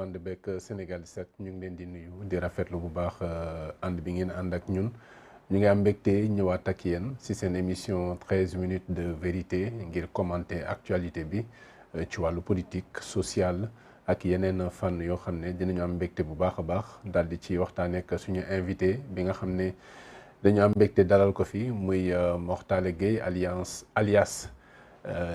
ànd beeg Sénégal 7 ñu ngi leen di nuyu di rafetlu bu baax ànd bi ngeen ànd ak ñun ñu ngi am mbégte ñëwaat ak yéen ci seen émission 13 minutes de vérité ngir commenter actualité bi ci wàllu politique sociale ak yeneen fànn yoo xam ne dinañu am mbégte bu baax a baax daal di ci waxtaanee ak suñu invité bi nga xam ne dañu am mbégte dalal ko fi muy Mor Talla Gueye alias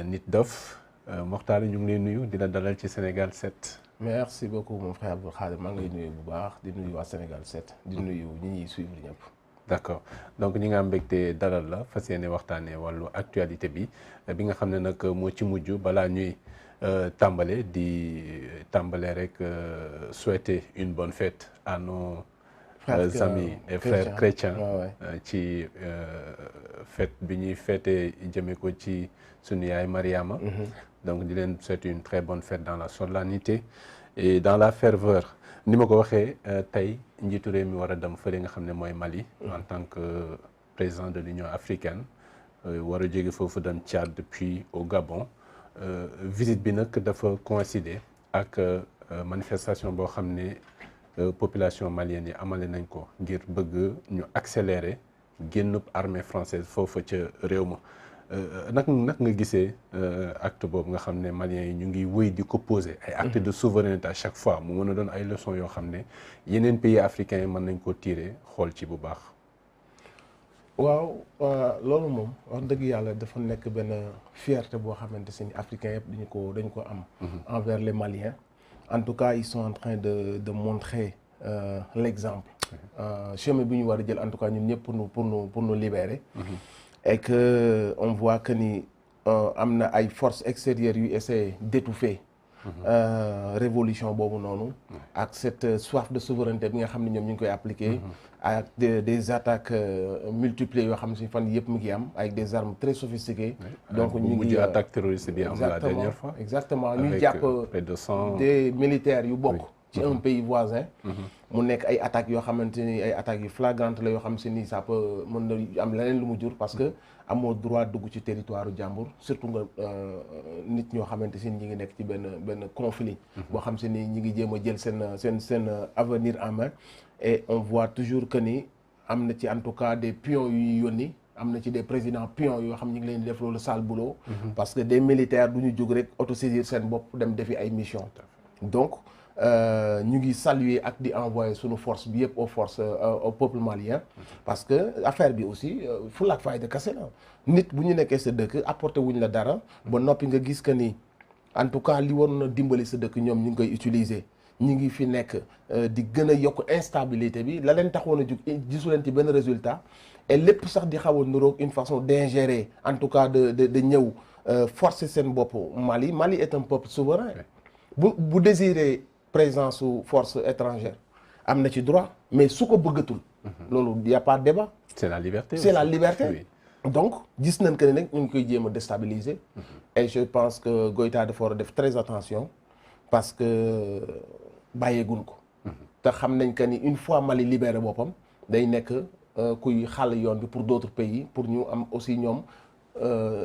Nit Dof Mor Talla ñu ngi lay nuyu dina dalal ci Sénégal 7. merci beaucoup mon frère Abdou Khadir maa ngi lay nuyu bu baax di nuyu waa Sénégal 7 di nuyu ñi ñuy suivre ñëpp. d'accord donc ñi nga am mbégte dalal la fas yéene waxtaanee wàllu actualité bi nga xam ne nag moo ci mujj balaa ñuy tàmbale rek souhaiter une bonne fête à nos amis et frères chrétiens ci fête bi ñuy fêté jëmee ko ci sunu yaay Mariama. donc di leen souhaiter une très bonne fête dans la solennité et dans la ferveur ni ma ko waxee tey njiitu réew mi war a dem fële nga xam ne mooy Mali en tant que président de l'Union africaine war a jóge foofu dem Tchad puis au Gabon visite bi nag dafa coïncider ak manifestation boo xam ne population malienne yi amale nañ ko ngir bëgg ñu accélérer génnub armée française foofu ca réew ma nag nga gisee acte boobu nga xam ne maliens yi ñu ngi wéy di ko poser ay acte de souveraineté à chaque fois mu mën a doon ay leçons yoo xam ne yeneen pays africains yi mën nañ ko tirer xool ci bu baax. waaw loolu moom wax dëgg yàlla dafa nekk benn fierté boo xamante ne africains yëpp dañu ko am. envers les Maliens en tout cas ils sont en train de montrer l'exemple. chemin bi ñu war a jël en tout cas ñun ñëpp pour nous libérer. et que on voit que ni am na ay forces extérieures yu essaient d'étouffer révolution boobu noonu ak cette soif de souveraineté bi nga xam ne ñoom ñu ngi koy appliquer ak des attaques multipliées yoo xam ne si fan yëpp mu ngi am avec des armes très sophistiquées. donc ñu ngi attaque terroriste bi am la dernière fois. exactement ñu jàpp des militaires yu bokk ci un pays voisin. mu nekk ay attaques yoo xamante ni ay attaques yu flagrantes la yoo xam si ni ça peut mën na am leneen lu mu jur parce que amoo droit dugg ci territoire jàmbur surtout nga nit ñoo xamante si ñi ngi nekk ci benn conflit. boo xam si ni ñi ngi jéem a jël seen avenir en main. et on voit toujours que ni am na ci en tout cas des pions yu ñuy yónni am na ci des présidents pions yoo xam ñi ngi leen di def loolu sale boulot. parce que des militaires du ñu jóg rek autosaisir seen bopp dem defi ay mission donc. ñu ngi saluer ak di envoyer sunu force bi yëpp aux forces au peuple malien parce que affaire bi aussi fulla ak fayda kese la nit bu ñu nekkee sa dëkk apporter wuñ la dara ba noppi nga gis que ni en tout cas li waroon na dimbali sa dëkk ñoom ñu ngi koy utiliser ñu ngi fi nekk di gën a yokk instabilité bi la leen taxoon a jug gisu leen ci benn résultat et lépp sax di xaw a niroog une façon d'ingérer en tout cas de ñëw forcer seen bopp Mali est un peuple souverain bu désirer présence su force étrangère am na ci droit mais su ko bëggatul loolu y a pas de débat. c'est la liberté. c'est la liberté oui. donc gis nañ que ne nag ñu ngi koy jéem a déstabiliser. et je pense que Goïta dafa war a def très attention parce que bàyyeegun ko. te xam nañ que ni une fois Mali libéré boppam day nekk kuy xàll yoon bi pour d'autres pays pour ñu am aussi ñoom.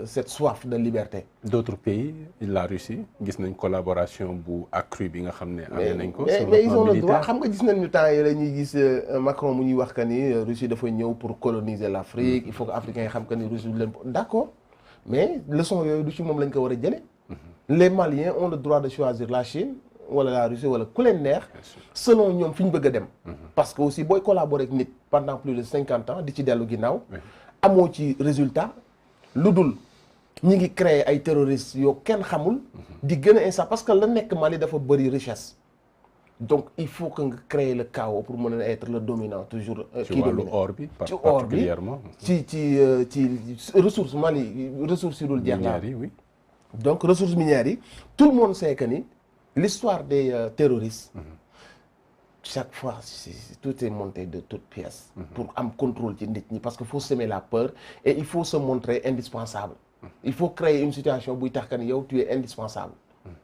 Cette soif de liberté. D'autres pays la Russie gis nañ collaboration bu accrue bi nga xam ne amee nañ ko. mais ils ont le droit xam nga gis nañ ñu temps yi la ñuy gis Macron mu ñuy wax que ni Russie dafa ñëw pour coloniser l'Afrique il faut que africains yi xam que ni Russie du leen d'accord mais leçon yooyu du ci moom lañ ko war a jëlee. les Maliens ont le droit de choisir la Chine wala la Russie wala ku leen neex selon ñoom fi ñu bëgg a dem. parce que aussi booy collaborer ak nit pendant plus de 50 ans di ci dellu ginnaaw. amoo ci résultat. lu dul ñi ngi créer ay terroristes yoo kenn xamul di gën a instant parce que la nekk Mali dafa bëri richesse donc il faut que nga créer le chaos pour mën a être le dominant toujours. ci wàllu or bi particulièrement ci ressources Mali ressources yi dul jeex la oui. donc ressources minières yi tout le monde sait que ni l'histoire des terroristes. chaque fois tout est monté de toutes pièces pour am contrôle ci nit ñi parce que faut semer la peur et il faut se montrer indispensable il faut créer une situation buy tax que ni yow tu es indispensable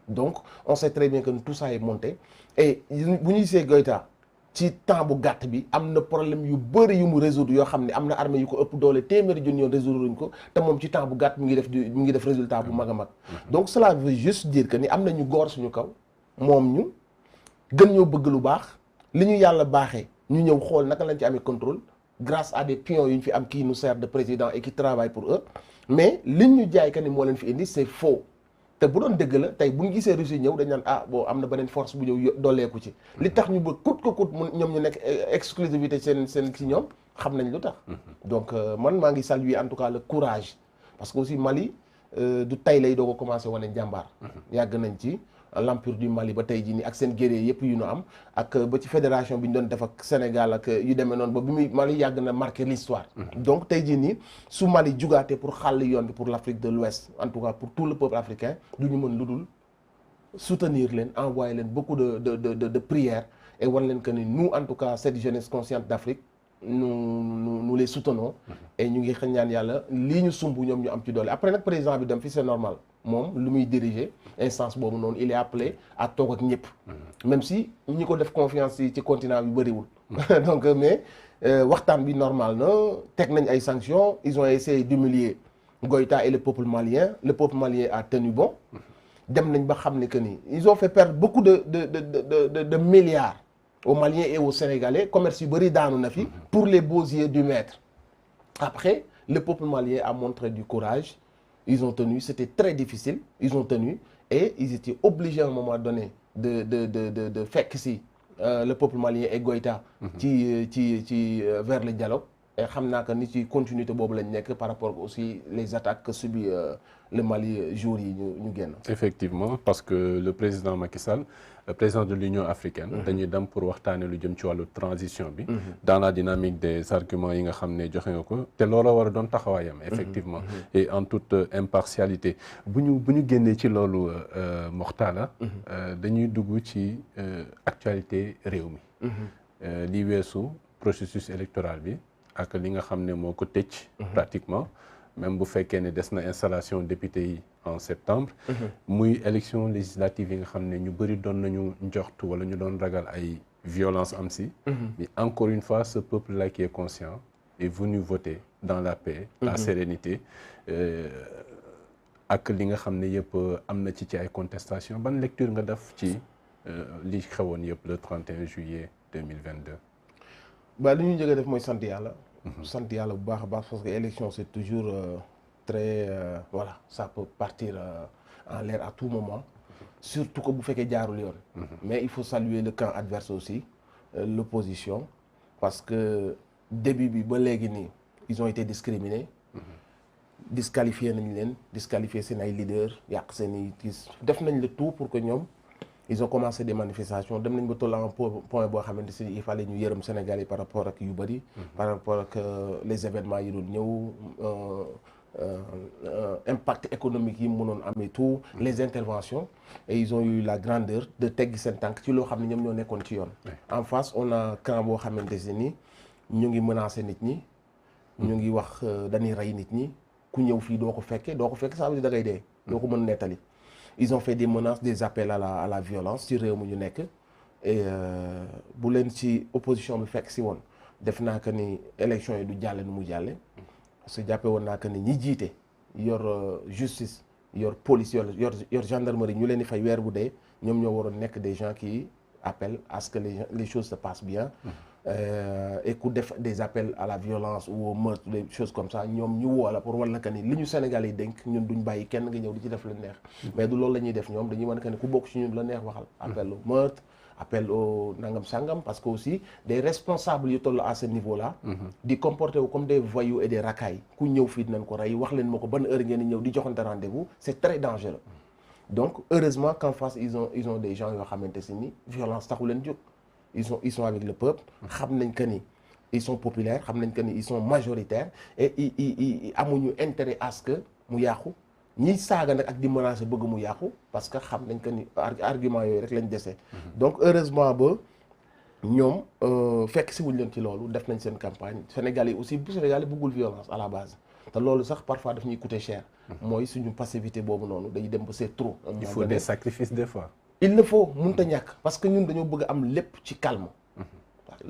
donc on sait très bien que tout ça est monté et bu ñuy see Goïta ci temps bu gàtt bi am na problème yu bëri yu mu résoudre yoo xam ne am na armée yu ko ëpp doole téeméeri junni yoon résoudre uñ ko te moom ci temps bu gàtt mi ngi def résultat bu mag a mag donc cela veut juste dire que ni am na ñu góor suñu kaw moom ñu gën ñoo bëgg lu baax li ñu yàlla baaxee ñu ñëw xool naka lañ ci amee contrôle grâce à des pions yu ñu fi am qui nous servent de président et qui travaillent pour eux mais liñ ñu jaay ka ni moo leen fi indi c'est faux te bu doon dëgg la tey bu ñu gisee Russie ñëw dañ naan ah bon am na beneen force bu ñëw dolleeku ci li tax ñu bëgg coûte que coûte ñoom ñu nekk exclusivité seen ci ñoom xam nañ lu tax donc man maa ngi saluer en tout cas le courage parce que aussi Mali du tey lay doo ko commencé wane jàmbaar yàgg nañ ci l'empire du Mali ba tey jii nii ak seen guerrier yëpp yu ñu am ak ba ci fédération bi ñu doon def ak Sénégal ak yu demee noonu ba bi muy Mali yàgg na marqué l'histoire donc tey jii nii su Mali jugaatee pour xàll yoon bi pour l'Afrique de l'Ouest en tout cas pour tout le peuple africain du ñu mën lu dul soutenir leen envoyer leen beaucoup de prières et wan leen que ni nous en tout cas cette jeunesse consciente d'Afrique nous les soutenons et ñu ngi ñaan yàlla lii ñu sumb ñoom ñu am ci doole après nag président bi dem fi c'est normal moom lu muy diriger instance boobu noonu il est appelé à toog ak ñëpp même si ñi ko def confiance ci continent bi bëriwul donc mais waxtaan bi normal na teg nañ ay sanctions ils ont essayé d'humilier Goïta et le peuple malien a tenu bon dem nañ ba xam ne que ni ils ont fait perdre beaucoup de milliards aux Maliens et aux Sénégalais commerce yu bëri daanu na fi pour les beaux yeux du maître après le peuple malien a montré du courage ils ont tenu c'était très difficile ils ont tenu et ils étaient obligés à un moment donné de fekk si le peuple malien et Goïta ci vers le dialogue et xam naa que ni ci continuité boobu lañ nekk par rapport aussi les attaques que subit le Mali jour yi ñu génn. Effectivement parce que le président Macky Sall le président de l'Union africaine dañuy dem pour waxtaane lu jëm ci wàllu transition bi dans la dynamique des arguments yi nga xam ne joxe nga ko te loolu war a doon taxawaayam effectivement et en toute impartialité bu ñu génnee ci loolu Moxtaala dañuy dugg ci actualité réew mi li weesu processus électoral bi ak li nga xam ne moo ko tëj pratiquement même bu fekkee ne des na installation député yi en septembre muy élection législative yi nga xam ne ñu bëri doon nañu njortu wala ñu doon ragal ay violence am si mais encore une fois ce peuple là qui est conscient est venu voter dans la paix la sérénité ak li nga xam ne yëpp am na ci ay contestation ban lecture nga def ci li xewoon yëpp le 31 juillet 2022 ba li ñu njëkk def mooy sant yàlla sant yàlla bu baax a baax parce que élection c'est toujours très voilà ça peut partir en l'air à tout moment surtout que bu fekkee jaarul yoon mais il faut saluer le camp adverse aussi l'opposition parce que début bi ba léegi nii ils ont été discriminés disqualifié nañ leen disqualifié seen ay leaders yàq seen i gis def nañ le tout pour que ñoom ils ont commencé des manifestations dem nañ ba toll en point boo xamante si il fallait ñu yërëm Sénégal yi par rapport ak yu bëri par rapport ak les événements yi doon ñëw impact économique yi mënoon amee tout les interventions et ils ont eu la grandeur de teggi seen tànk ci loo xam ne ñoom ñoo nekkoon ci yoon en face on a camp boo xamante si ni ñu ngi menacer nit ñi ñu ngi wax dañuy rey nit ñi ku ñëw fii doo ko fekke ça veut dire da ngay dee doo ko mën nettali ils ont fait des menaces des appels à la violence ci réew mu ñu nekk et bu leen ci opposition bi fekk si woon def naa que ni élection yi du jàlle nu mu jàlle parce que jàppe woon naa que ni ñi jiite yor justice yor police yor gendarmerie ñu leen di fay weer bu dee ñoom ñoo waroon nekk des gens qui appellent à ce que les choses se passent bien et ku def des appels à la violence ou au meurtre des choses comme ça ñoom ñu woo la pour wala que ni li ñu Sénégal yi dénk ñun duñ bàyyi kenn nga ñëw di ci def la neex mais du loolu la ñuy def ñoom dañuy wan que ni ku bokk ci ñun la neex waxal appel au meurtre appel au nangam sangam parce que aussi des responsables yu toll à ce niveau là di comporter wu comme des voyous et des racailles ku ñëw fii dinañ ko rey wax leen ma ko ban heure ngeen di ñëw di joxante rendez-vous c'est très dangereux donc heureusement qu'en face ils ont des gens yoo xamante si ni violence taxu leen jóg ils sont avec le peuple xam nañ que ni ils sont populaires xam nañ que ni ils sont majoritaires et ils amuñu intérêt à ce que mu yàqu ñiy saaga nag ak di menacer bëgg mu yàqu parce que xam nañ que ni argument yooyu rek lañ dese donc heureusement ba ñoom fekk si wuñ leen ci loolu def nañ seen campagne Sénégal yi aussi bu Sénégal yi bëggul violence à la base te loolu sax parfois daf ñuy coûter cher mooy suñu passivité boobu noonu dañuy dem ba c'est trop il faut des sacrifices des fois il le faut mënut a ñàkk parce que ñun dañoo bëgg am lépp ci calme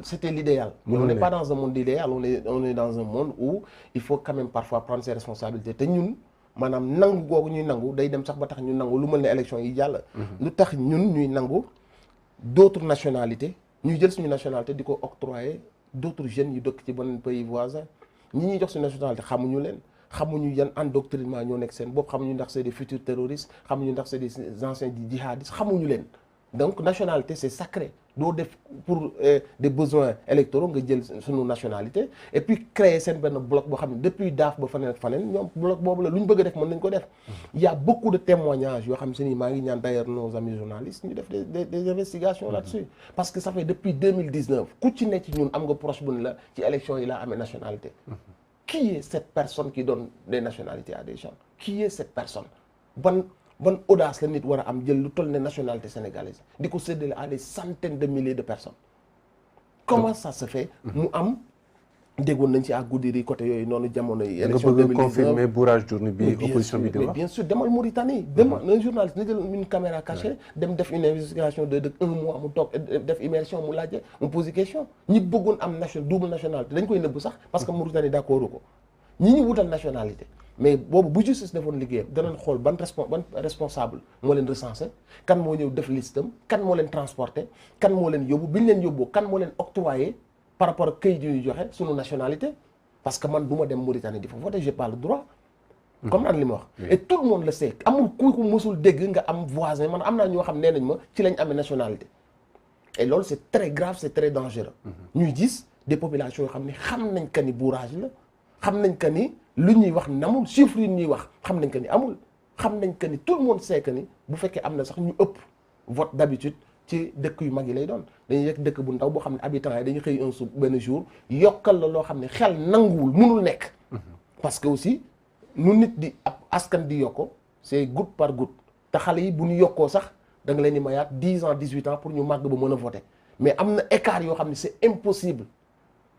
c'était l'idéal mais on n'est pas dans un monde idéal on est dans un monde où il faut quand même parfois prendre ses responsabilités te ñun maanaam nangu googu ñuy nangu day dem sax ba tax ñu nangu lu mel ne élection yi jàll lu tax ñun ñuy nangu d'autres nationalités ñuy jël suñu nationalité di ko octroyer d'autres jeunes yu dëkk ci beneen pays voisin ñi ñuy jox suñu nationalité xamuñu leen xamuñu yan endoctrinement ñoo nekk seen bopp xamuñu ndax c'est des futurs terroristes xamuñu ndax c'est des anciens djihadistes xamuñu leen donc nationalité c'est sacré doo def pour des besoins électoraux nga jël suñu nationalité et puis créer seen benn bloc boo xam ne depuis daaf ba faneen ak faneen ñoom bloc boobu la lu ñu bëgg a def mën nañ ko def il y a beaucoup de témoignages yoo xam se ni maa ngi ñaan d'ailleurs nos amis journalistes ñu def des investigations là-dessus parce que ça fait depuis 2019 ku ci ne ci ñun am nga proche bu ne la ci élection yi laa amee nationalité qui est cette personne qui donne des nationalités à des gens qui est cette personne ban audace la nit war a am jël lu toll ne nationalité sénégalaise di ko séddale à des centaines de milliers de personnes comment ça se fait mu am déggoon nañ ci à Goudiri côté yooyu noonu jamono yi élection 2019 nga bëgg confirmer bourrage d'urne bi opposition bi di wax mais bien sûr demal Mauritanie demal un journaliste na jël une caméra cachée dem def une investigation de 1 mois mu toog def immersion mu laajte mu posé question ñi bëggoon am double nationalité dañ koy nëbb sax parce que Mauritanie d'accord ko ñi ñu wutal nationalité mais boobu bu justice defoon liggéeyam danañ xool ban responsable moo leen recensé kan moo ñëw def listam kan moo leen transporté kan moo leen yóbbu bi ñu leen yóbboo kan moo leen octroyé par rapport ak këyit yu joxe sunu nationalité parce que man du ma dem Mauritanie di fa voter j'ai pas le droit comme naan li ma wax et tout le monde le sait amul ku ko mësul dégg nga am voisin man am naa ñoo xam nee nañ ma ci lañ amee nationalité et loolu c'est très grave c'est très dangereux ñuy gis des populations yoo xam ne xam nañ que ni bourrage la xam nañ que ni lu ñuy wax namul chiffres yi ñuy wax xam nañ que ni amul xam nañ que ni tout le monde sait que ni bu fekkee am na sax ñu ëpp vote d'habitude ci dëkk yu mag yi lay doon dañuy yegg dëkk bu ndaw boo xam ne habitants yi dañuy xëy benn jour yokkal la loo xam ne xel nanguwul mënul nekk parce que aussi nu nit di ab askan di yokko c'est goutte par goutte te xale yi bu ñu yokkoo sax da nga leen di mayaat 10 ans 18 ans pour ñu màgg ba mën a voter mais am na écart yoo xam ne c'est impossible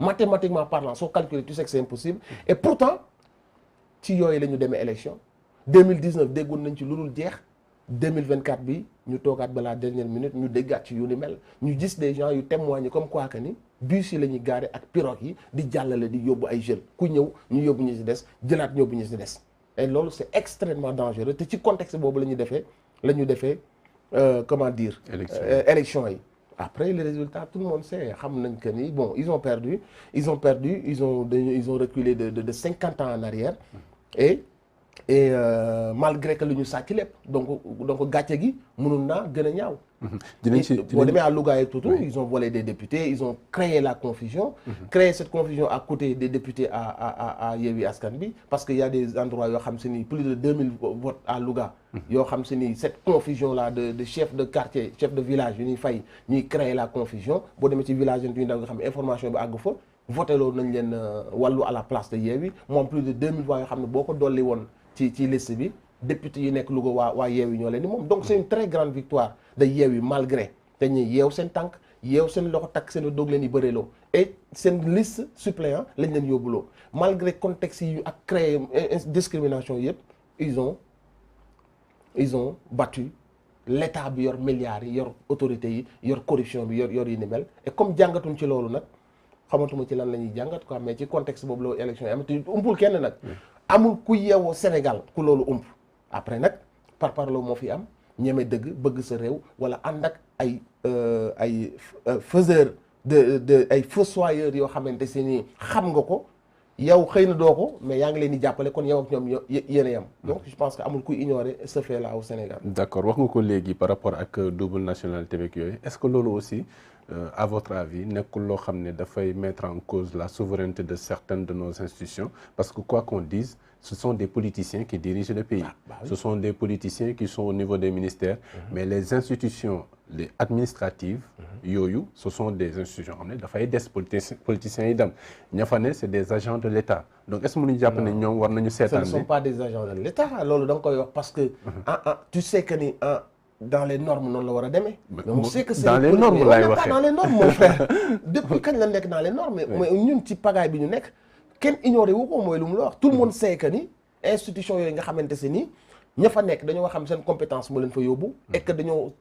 mathématiquement parlant soo calculer tu sais que c'est impossible et pourtant ci yooyu la ñu demee élection 2019 déggoon nañ ci lu dul jeex 2024 bi ñu toogaat ba la dernière minute ñu déggaat ci yu ni mel ñu gis des gens yu témoignent comme quoi que ni bus yi la ñuy garer ak pirogue yi di jàllale di yóbbu ay jeunes ku ñëw ñu yóbbu ñu ci des jëlaat ñu yóbbu ñu ci des et loolu c'est extrêmement dangereux te ci contexte boobu la ñu defee comment dire élection yi après les résultats tout le monde sait xam nañ que ni bon ils ont reculé de 50 ans en arrière et malgré que lu ñu sàcc lépp donc gàcce gi mënul naa gën a ñaaw. boo demee à Louga et tout ils ont volé des députés ils ont créé la confusion. créé cette confusion à côté des députés à Yewwi Askan Wi parce que y a des endroits yoo xam se ni plus de 2000 votes à Louga. yoo xam se ni cette confusion là de chef de quartier chef de village yu ñuy fay ñuy créer la confusion boo demee ci village yu ndaw nga xam ne information bi àggu fa voté loolu nañ leen wàllu à la place de Yewwi moom plus de 2000 voix yoo xam ne boo ko dolli woon ci liste bi député yi nekk Louga waa Yewwi ñoo leen ni moom donc c'est une très grande victoire de Yewwi malgré dañuy yeew seen tànk yeew seen loxo takk seen doog leen yi bëreeloo et seen liste suppléant lañ leen yóbbuloo malgré contexte yi ak créé discrimination yëpp ils ont battu l'état bi yor milliards yi yor autorités yi yor corruption bi yor yi ni mel et comme jàngatuñ ci loolu nag xamatuma ci lan la ñuy jàngat quoi mais ci contexte boobu la élection yi am te umpul kenn nag amul ku yeewoo Sénégal ku loolu ump après nag par parlo moo fi am ñeme dëgg bëgg sa réew wala ànd ak ay faiseurs de ay fossoyeurs yoo xamante si ni xam nga ko yow xëy na doo ko mais yaa ngi leen di jàppale kon yow ak ñoom yéen a yam donc je pense que amul kuy ignorer ce fait là au Sénégal. d'accord wax nga ko léegi par rapport ak double nationalité beeg yooyu est-ce que loolu aussi à votre avis nekkul loo xam ne dafay mettre en cause la souveraineté de certaines de nos institutions parce que quoi qu'on dise ce sont des politiciens qui dirigent le pays. Ce sont des politiciens qui sont au niveau des ministères. Mais les institutions les administratives yooyu ce sont des institutions xam ne dafay des politiciens yi dem ña fa ne c'est des agents de l'État donc est-ce que mënuñu jàpp ne ñoom war nañu seetaan ce ne sont pas des agents de l'État loolu da nga koy wax parce que tu sais que ni dans les normes noonu la war a demee. mais on sait que c'est dans les normes laay waxee dans les normes mon frère depuis kañ la nekk dans les normes mais ñun ci pagaille bi ñu nekk kenn ignoré wu ko mooy lu mu la wax tout le monde sait que ni institution yooyu nga xamante se ni ña fa nekk dañoo xam seen compétence moo leen fa yóbbu. et que dañoo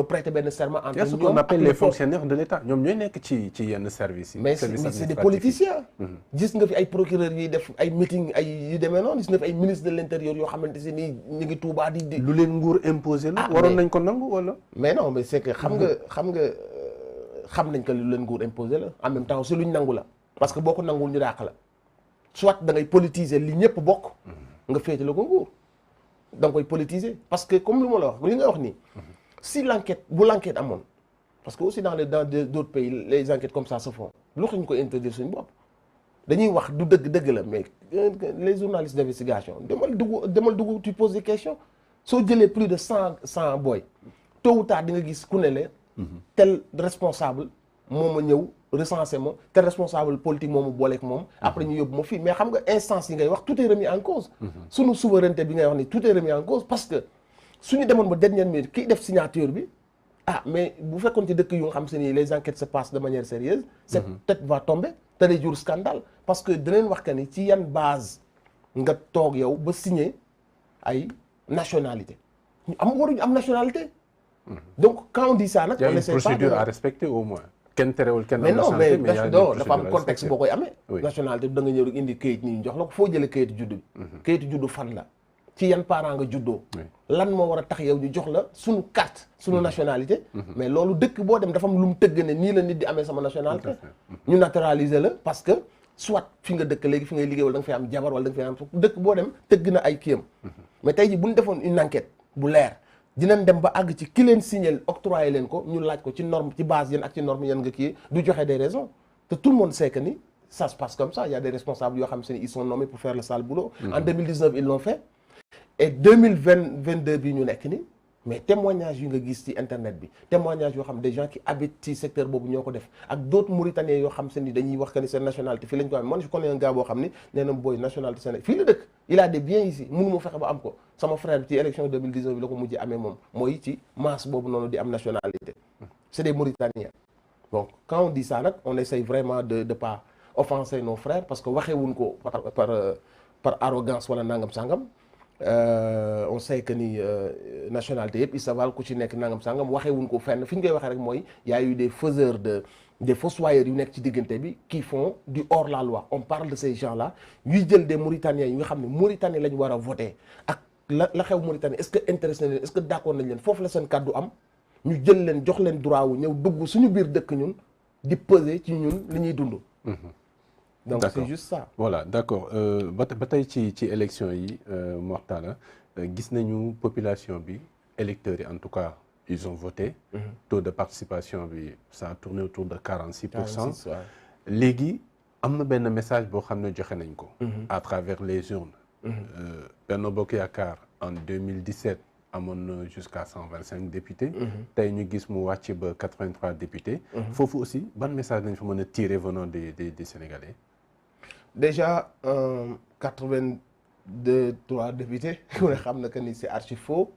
prêter benn serment entre ñoom. ce qu'on appelle les fonctionnaires de l'État ñoom ñooy nekk ci yenn services yi. mais c'est des politiciens. gis nga fi ay procureurs yi def ay meeting ay yu demee noonu gis nga fi ay ministres de l'intérieur yoo xamante si nii ñu ngi Touba di. lu leen nguur imposé la. waroon nañ ko nangu wala. mais non mais c'est que xam nañ que lu leen nguur imposé la en même temps aussi luñ nangu la parce que boo ko nanguwul ñu dàq la soit da ngay politiser li ñëpp bokk. nga féetale ko nguur da nga koy politiser parce que comme lu ma la wax li nga wax nii. si l'enquête amoon parce que aussi dans d'autres pays les enquêtes comme ça se font lu tax ñu koy interdire suñu bopp dañuy wax du dëgg la mais les journalistes d'investigation demal dugg tu poses des questions soo jëlee plus de 100 boy tôt ou tard di nga gis ku ne la tel responsable moom a ñëw recensé ma tel responsable politique moomu booleeg moom après ñu yóbbu ma fii mais xam nga instance yi ngay wax tout est remis en cause suñu souveraineté bi ngay wax ni tout est remis en cause parce que suñu demoon ba dernière minute kiy def signature bi mais bu fekkoon ci dëkk yu nga xam se ni les enquêtes se passent de manière sérieuse cette tête va tomber te day jur scandale parce que danañ wax que ni ci yan base nga toog yow ba signer ay nationalité ñu waruñu am nationalité donc quand on dit ça nag on essaie pas procédure à respecter au moins kenn terewul kenn mais non mais dafa am contexte boo koy amee nationalité bi da nga ñëw rek indi kayit nii jox la ko foo jëlee kayitu juddu bi kayitu juddu fan la ci yan parents nga juddoo lan moo war a tax yow ñu jox la suñu carte suñu nationalité mais loolu dëkk boo dem dafa am lu mu tëgg ne nii la nit di amee sama nationalité ñu naturaliser la parce que soit fi nga dëkk léegi fi ngay liggéey wala da nga fay am jabar wala da nga fay am dëkk boo dem tëgg na ay kiyam mais tey ji bu ñu defoon une enquête bu leer dinañ dem ba àgg ci ki leen signé octroyé leen ko ñu laaj ko ci norme ci base yéen ak ci norme yéen nga kii du joxe des raisons te tout le monde sait que ni ça se passe comme ça il y a des responsables yoo xam se ni ils sont nommés pour faire le sale boulot en 2019 ils l'ont fait et 2022 bi ñu nekk ni mais témoignage yu nga gis ci internet bi témoignage yoo xam des gens qui habitent ci secteur boobu ñoo ko def ak d'autres Mauritaniens yoo xam se ni dañuy wax que ni seen nationalité fii lañ ko am man je connais un gars boo xam ni nee na booy nationalité Sénégal fii la dëkk il a des biens ici mënu mu fexe ba am ko sama frère ci élection 2019 bi la ko mujjee amee moom mooy ci masse boobu noonu di am nationalité c'est des Mauritaniens donc quand on dit ça nag on essaye vraiment de pas offenser nos frères parce que waxeewuñ ko par arrogance wala nangam sangam on sait que ni nationalité yëpp Issaval ku ci nekk nangam sangam waxeewuñ ko fenn fi ñu koy waxee rek mooy y a eu des faiseurs des fossoyeurs yu nekk ci diggante bi qui font du hors la loi on parle de ces gens là yuy jël des Mauritaniens yi nga xam ne Mauritanie lañ war a voter ak la xew Mauritanie est-ce que intéressé na leen est-ce que d'accord nañ leen foofu la seen kàddu am ñu jël leen jox leen droit wu ñëw dugg suñu biir dëkk ñun di peser ci ñun li ñuy dund. donc c'est juste ça. voilà d'accord ba tey ci élection yi Mortalla gis nañu population bi électeurs yi en tout cas ils ont voté. Taux de participation bi ça a tourné autour de 46%. léegi am na benn message boo xam ne joxe nañ ko. à travers les urnes. Benno Bokk Yaakaar en 2017 amoon na jusqu'à 125 députés. tey ñu gis mu wàcc ba 83 députés. foofu aussi ban message nañ fa mën a tirer venant des Sénégalais. déjà 83 députés ku ne xam na que ni c'est archi faux.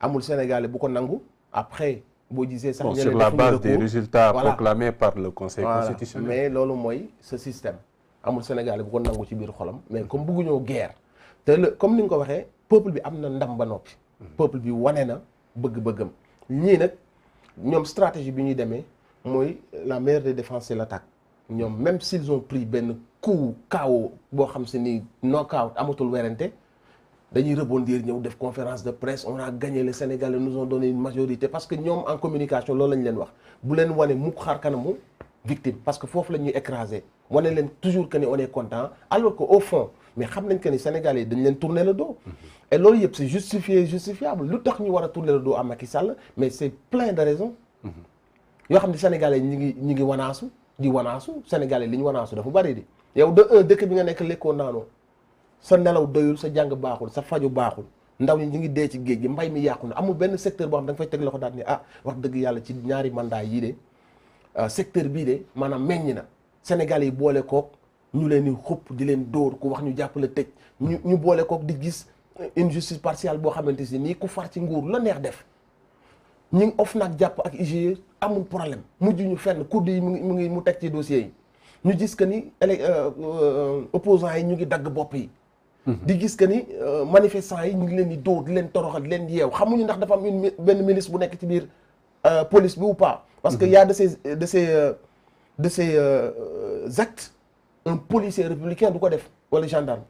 amul Sénégalais bu ko nangu après boo gisee sax. sur la base des résultats proclamés par le Conseil constitutionnel. mais loolu mooy ce système amul Sénégalais bu ko nangu ci biir xolam mais comme bëgguñoo guerre te comme ni nga ko waxee peuple bi am na ndam ba noppi. peuple bi wane na bëgg-bëggam ñii nag ñoom stratégie bi ñuy demee mooy la meilleure des défenses c'est l'attaque ñoom même s'ils ont pris benn coup KO boo xam se ni knockout amatul werante dañuy rebondir ñëw def conférence de presse on a gagné, les Sénégalais nous ont donné une majorité parce que ñoom en communication loolu lañ leen wax bu leen wane mukk xaar kanamu victime parce que foofu la ñuy écraser wane leen toujours que ni on est content alors que au fond mais xam nañ que ni Sénégalais dañ leen tourner le dos et loolu yëpp c'est justifiable lu tax ñu war a tourner le dos à Macky Sall mais c'est plein de raisons yoo xam ne Sénégalais ñi ngi wanaasu di wanaasu Sénégalais li ñu wanaasu dafa bari di yow dëkk bi nga nekk lekkoo naanoo sa nelaw doyul sa jàng baaxul sa faju baaxul ndaw ñi ñu ngi dee ci géej gi mbay mi yàqu na amul benn secteur boo xam da nga fay teg loxo daal ni wax dëgg yàlla ci ñaari mandat yii de secteur bii de maanaam meññ na Sénégalais yi boole kook ñu leen di xupp di leen dóor ku wax ñu jàppale tëj ñu boole kook di gis une justice partielle boo xamante si nii ku far ci nguur la neex def ñu ngi of nag jàpp ak IGE amul problème mujj ñu fenn kudd yi mu teg ci dossiers yi ñu gis que ni opposants yi ñu ngi dagg bopp yi di gis que ni manifestants yi ñu ngi leen di dóor di leen toroxal di leen di yeew xamuñu ndax dafa am benn ministre bu nekk ci biir police bi ou pas. parce que y a de ces actes un policier républicain du ko def wala gendarme.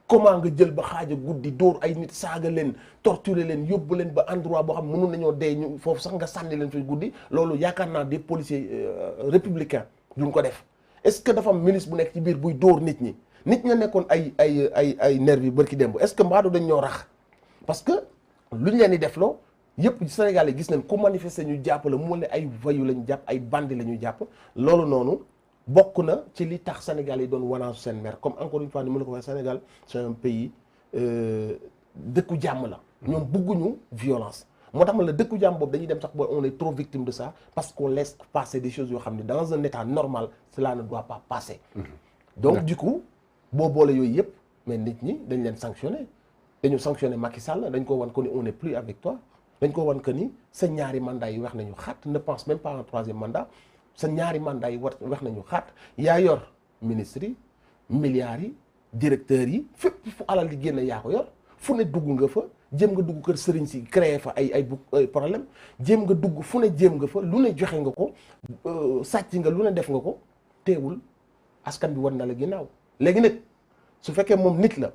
comment nga jël ba xaaja guddi dóor ay nit saaga leen torturer leen yóbbu leen ba endroit boo xam mënu nañoo dee ñu foofu sax nga sànni leen fi guddi loolu yaakaar naa des policiers républicains duñ ko def est-ce que dafa am ministre bu nekk ci biir buy dóor nit ñi ña nekkoon ay nervi yi bërki démb est-ce que mbaadu dañ ñoo rax parce que lu ñu leen di def loo yëpp Sénégal yi gis nañ ku manifester ñu jàpp la mu ne ay voyous la ñu jàpp ay bandi la ñu jàpp loolu noonu bokk na ci li tax Sénégal yi doon wanaasu seen mer comme encore une fois ni ma la ko waxee Sénégal c'est un pays dëkku jàmm la. ñoom bëgguñu violence. moo tax ma la dëkku jàmm boobu dañuy dem sax ba on est trop victime de ça parce qu'on laisse passer des choses yoo xam ne dans un état normal cela ne doit pas passer. donc du coup boo boole yooyu yëpp mais nit ñi dañ leen sanctionner dañu sanctionner Macky Sall dañ ko wan ko ni on n'est plus avec toi dañ ko wan que ni sa ñaari mandat yi wax nañu xat ne pense même pas en troisième mandat. sa ñaari mandat yi wax nañu xaat yaa yor ministres yi milliards yi directeurs yi fépp fu alal di génn yaa ko yor fu ne dugg nga fa jéem nga dugg kër sëriñ si créer fa ay problème jéem nga dugg fu ne jéem nga fa lu ne joxe nga ko sàcc nga lu ne def nga ko teewul askan bi war na la ginnaaw léegi nag su fekkee moom nit la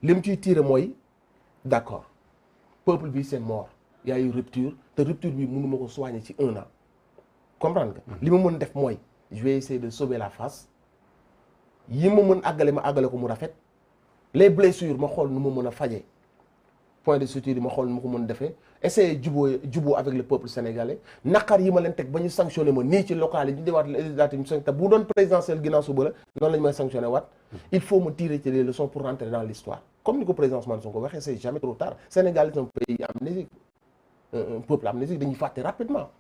lim ciy tiire mooy d'accord peuple bi c'est mort y a eu rupture te rupture bi mënu ma ko soigner ci 1 an comprendre nga li ma mën def mooy je vais essayer de sauver la face yi ma mën àggale ma àggale ko mu rafet les blessures ma xool nu ma mën a fajee point de suture yi ma xool nu ma ko mën defee essayer juboo avec le peuple sénégalais naqar yi ma leen teg ba ñu sanctionné ma nii ci local yi ñu dewaat législative ñu sanctionné bu doon présidentiel ginnaaw suba la noonu la ñu may sanctionné waat il faut me tirer ci les leçons pour rentrer dans l'histoire comme ni ko président Ousmane Sonko waxee c'est jamais trop tard Sénégal est un pays amnésique un peuple amnésique dañuy fàtte rapidement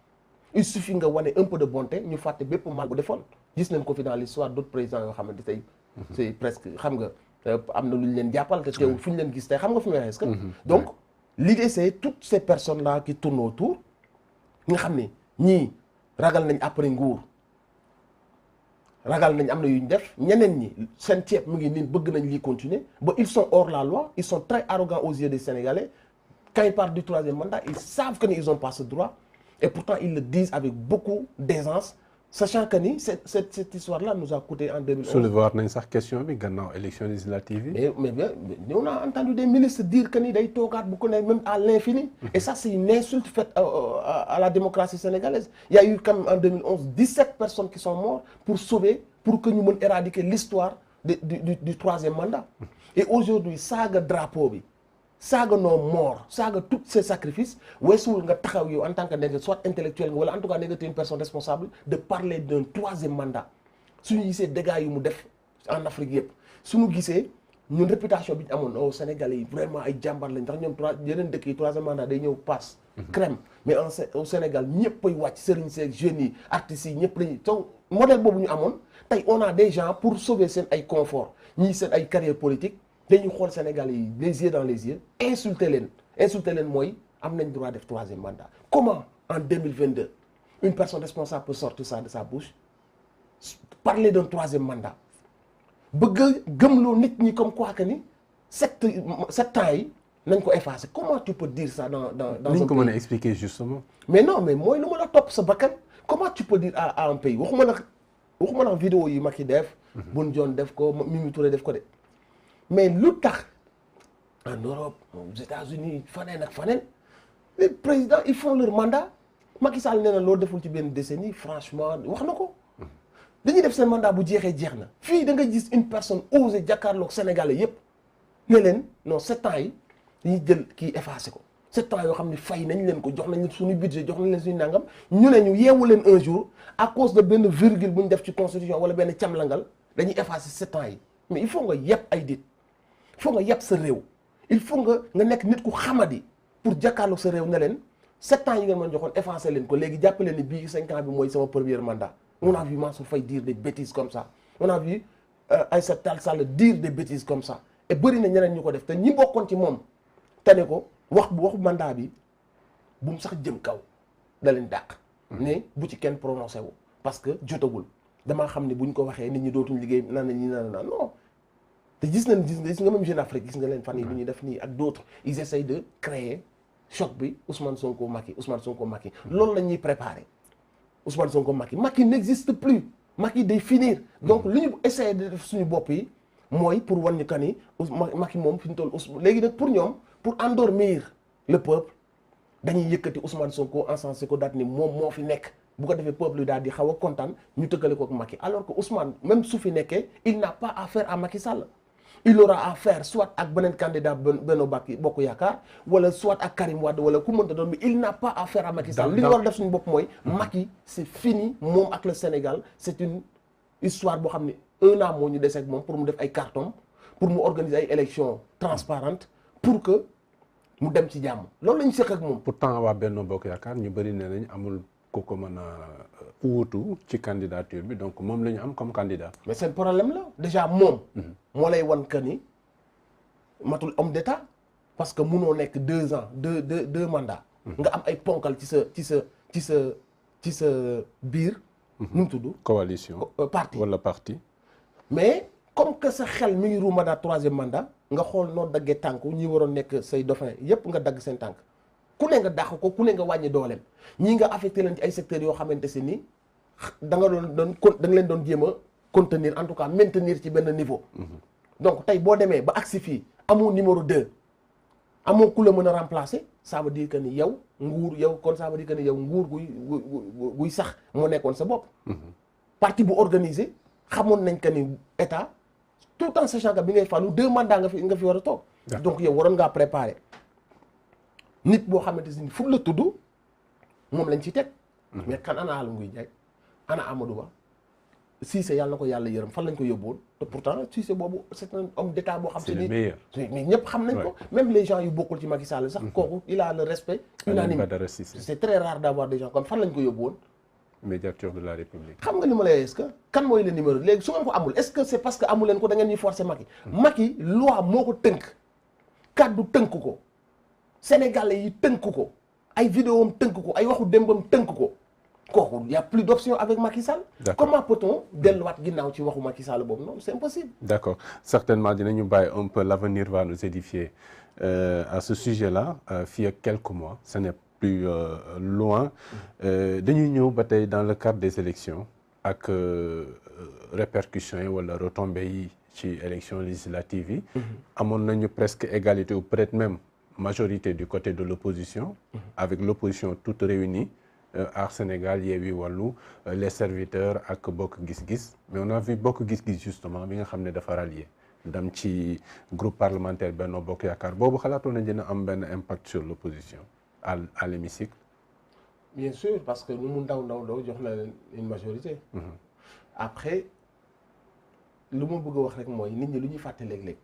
il suffit nga wane un peu de bonté ñu fàtte bépp mal bu defoon gis nañ ko fi dans l'histoire d'autres présidents yoo xamante tey c'est presque xam nga am na lu ñu leen jàppal te teewul fu ñu leen gis tey xam nga fi may waxee est-ce que donc l'idée c'est toutes ces personnes là qui tournent autour nga xam ne ñii ragal nañ après nguur ragal nañ am na yu ñu def ñeneen ñi seen ceeb mu ngi nii bëgg nañ lii continuer ba ils sont hors la loi ils sont très arrogants aux yeux des Sénégalais quand ils parlent du troisième mandat ils savent que ils ont pas ce droit et pourtant ils le disent avec beaucoup d'aisance sachant que ni cette histoire-là nous a coûté en 2011. soulever nañ sax question bi gannaaw élection législative yi. mais on a entendu des ministres dire que ni day toogaat bu ko ne même à l'infini. Et ça c'est une insulte faite à la démocratie sénégalaise. Il y a eu quand même en 2011 17 personnes qui sont mortes pour que ñu mën éradiquer l'histoire du troisième mandat. Et aujourd'hui saaga drapeau bi. saaga nos morts saaga tous ces sacrifices weesuwul nga taxaw yow en tant que nekk soit intellectuel nga wala en tout cas nekk une personne responsable de parler d'un troisième mandat suñu gisee dégâts yu mu def en Afrique yëpp suñu gisee ñun réputation bi ñu amoon au Sénégal yi vraiment ay jàmbar lañ ndax ñoom yeneen dëkk yi troisième mandat day ñëw passe crème mais au Sénégal ñëpp ay wàcc sëriñ seeg jeunes yi artistes yi ñëpp lañuy taw modèle boobu ñu amoon tey on a des gens pour sauver seen ay confort ñii seen ay carrière politique dañuy xool Sénégal yi les yeux dans les yeux insulter leen mooy am nañ droit def troisième mandat. Comment en 2022 une personne responsable peut sortir ça de sa bouche parler d'un troisième mandat bëgg a gëmloo nit ñi comme quoi que ni sept ans yi nañ ko effacer comment tu peux dire ça dans ni ñu ko mën a expliquer justement. mais non mais mooy lu ma la topp sa bakkan comment tu peux dire à un pays waxuma nag vidéo yi Macky def. Boun Dionne def ko Mimi Touré def ko de. mais lu tax en Europe aux États-Unis faneen ak faneen les présidents ils font leur mandat Macky Sall nee na loolu deful ci benn décennie franchement wax na ko dañuy def seen mandat bu jeexee jeex na fii da nga gis une personne osé jàkkaarloog Sénégalais yépp ne leen non 7 ans yi dañuy jël kii effacé ko 7 ans yoo xam ne fay nañ leen ko jox nañ leen suñu budget jox nañ leen suñu nangam ñu ne ñu yeewu leen un jour à cause de benn virgule bu ñu def ci constitution wala benn camlangal dañuy effacé 7 ans yi mais il faut nga yeb ay dit il faut nga yeb sa réew il faut nga nekk nit ku xamadi pour jàkkaarloog sa réew ne leen 7 ans yi ngeen mën joxoon effacé leen ko léegi jàpp leen ni bii 5 ans bi mooy sama premier mandat. On a vu Mansour Faye dire des bêtises comme ça on a vu Aïssata Tall Sall dire des bêtises comme ça et bëri na ñeneen ñu ko def te ñi bokkoon ci moom tane ko waxu mandat bi bu mu sax jëm kaw da leen dàq. ne bu ci kenn prononcé wu parce que jotagul damaa xam ne bu ñu ko waxee nit ñi dootuñ liggéey naan ñi naan non. te gis nga même Jeune Afrique gis nga leen fan yi lu ñuy def nii ak d'autres ils essayent de créer choc bi Ousmane Sonko Macky loolu la ñuy préparer Ousmane Sonko Macky n'existe plus Macky day finir donc li ñu essayer de def suñu bopp yi mooy pour wan ñu kan ni Macky moom fi ñu toll léegi nag pour ñoom pour endormir le peuple dañuy yëkkati Ousmane Sonko encensé ko daat ni moom moo fi nekk bu ko defee peuple yi daal di xaw a kontaan ñu tëkkale ko ak Macky alors que Ousmane même su fi nekkee il n'a pas affaire à Macky Sall il aura affaire soit ak beneen candidat Benno Bokk Yaakaar wala soit ak Karim Wade wala ku mënta doon mais il n'a pas affaire à Macky Sall li ñu war a def suñu bopp mooy Macky c'est fini moom ak le Sénégal c'est une histoire boo xam ne 1 an moo ñu dese ak moom pour mu def ay carton pour mu organiser ay élections transparentes pour que mu dem ci jàmm loolu la ñu seq ak moom. pourtant waa Benno Bokk Yaakaar ñu bëri nee nañ amul ku ko mën a wuutu ci candidature bi donc moom la ñu am comme candidat. mais seen problème la déjà moom. moo lay wan que ni matul homme d'état parce que munoo nekk 2 ans deux mandats. nga am ay ponkal ci sa biir. nu mu tudd. coalition parti wala parti. mais comme que sa xel mi ngi ruumandaat 3e mandat nga xool noo daggee tànku ñi waroon nekk say dauphin yépp nga dagg seen tànk ku ne nga dàq ko ku ne nga wàññi dooleem ñii nga affecté leen ci ay secteurs yoo xamante si ni da nga leen doon jéem a contenir en tout cas maintenir ci benn niveau. donc tey boo demee ba agsi fii amoo numéro 2 amoo ku la mën a remplacer ça veut dire que ni yow kon ça veut dire que ni yow nguur guy sax moo nekkoon sa bopp. parti bu organisé xamoon nañ que ni état tout en sachant que bi ngay falu 2 mandats nga fi war a toog. donc yow waroon ngaa préparer nit boo xamante ni fu la tudd moom lañ ci teg. mais kan ana Aly Ngouille Ndiaye ana Amadou Ba Cissé yàlla na ko yàlla yërëm fan lañ ko yóbbuwoon te pourtant Cissé boobu c'est un homme d'état boo xam te ni mais ñëpp xam nañ ko même les gens yu bokkul ci Macky Sall sax kooku il a le respect unanime c'est très rare d'avoir des gens comme fan lañ ko yóbbuwoon médiateur de la République. xam nga li ma lay est-ce que kan mooy le numéro léegi su ngeen ko amul est-ce que c'est parce que amu leen ko da ngeen ñuy forcer Macky Macky loi moo ko tënk kaddu tënk ko sénégalais yi tënk ko ay vidéo am tënk ko ay waxu démbam tënk ko kooku y a plus d'option avec Macky Sall. Comment peut-on delluwaat ginnaaw ci waxu Macky Sall boobu non c'est impossible. D'accord certainement dinañu bàyyi un peu l'avenir va nous édifier à ce sujet-là fii ak quelques mois ce n'est plus loin dañuy ñëw ba tey dans le cadre des élections ak répercussions yi wala retombées yi ci élections législatives yi. amoon nañu presque égalité ou peut-être même majorité du côté de l'opposition avec l'opposition toute réunie. Aar Sénégal Yewwi Wallu les serviteurs ak Bokk Gis Gis mais on a vu Bokk Gis Gis justement bi nga xam ne dafa rallier dem ci groupe parlementaire Benno Bokk Yaakaar boobu xalaatoon na dina am benn impact sur l'opposition à l'hémicycle. Bien sûr parce que lu mu ndaw jox na leen une majorité. Après lu ma bëgg a wax rek mooy nit ñi lu ñuy fàtte léeg-léeg.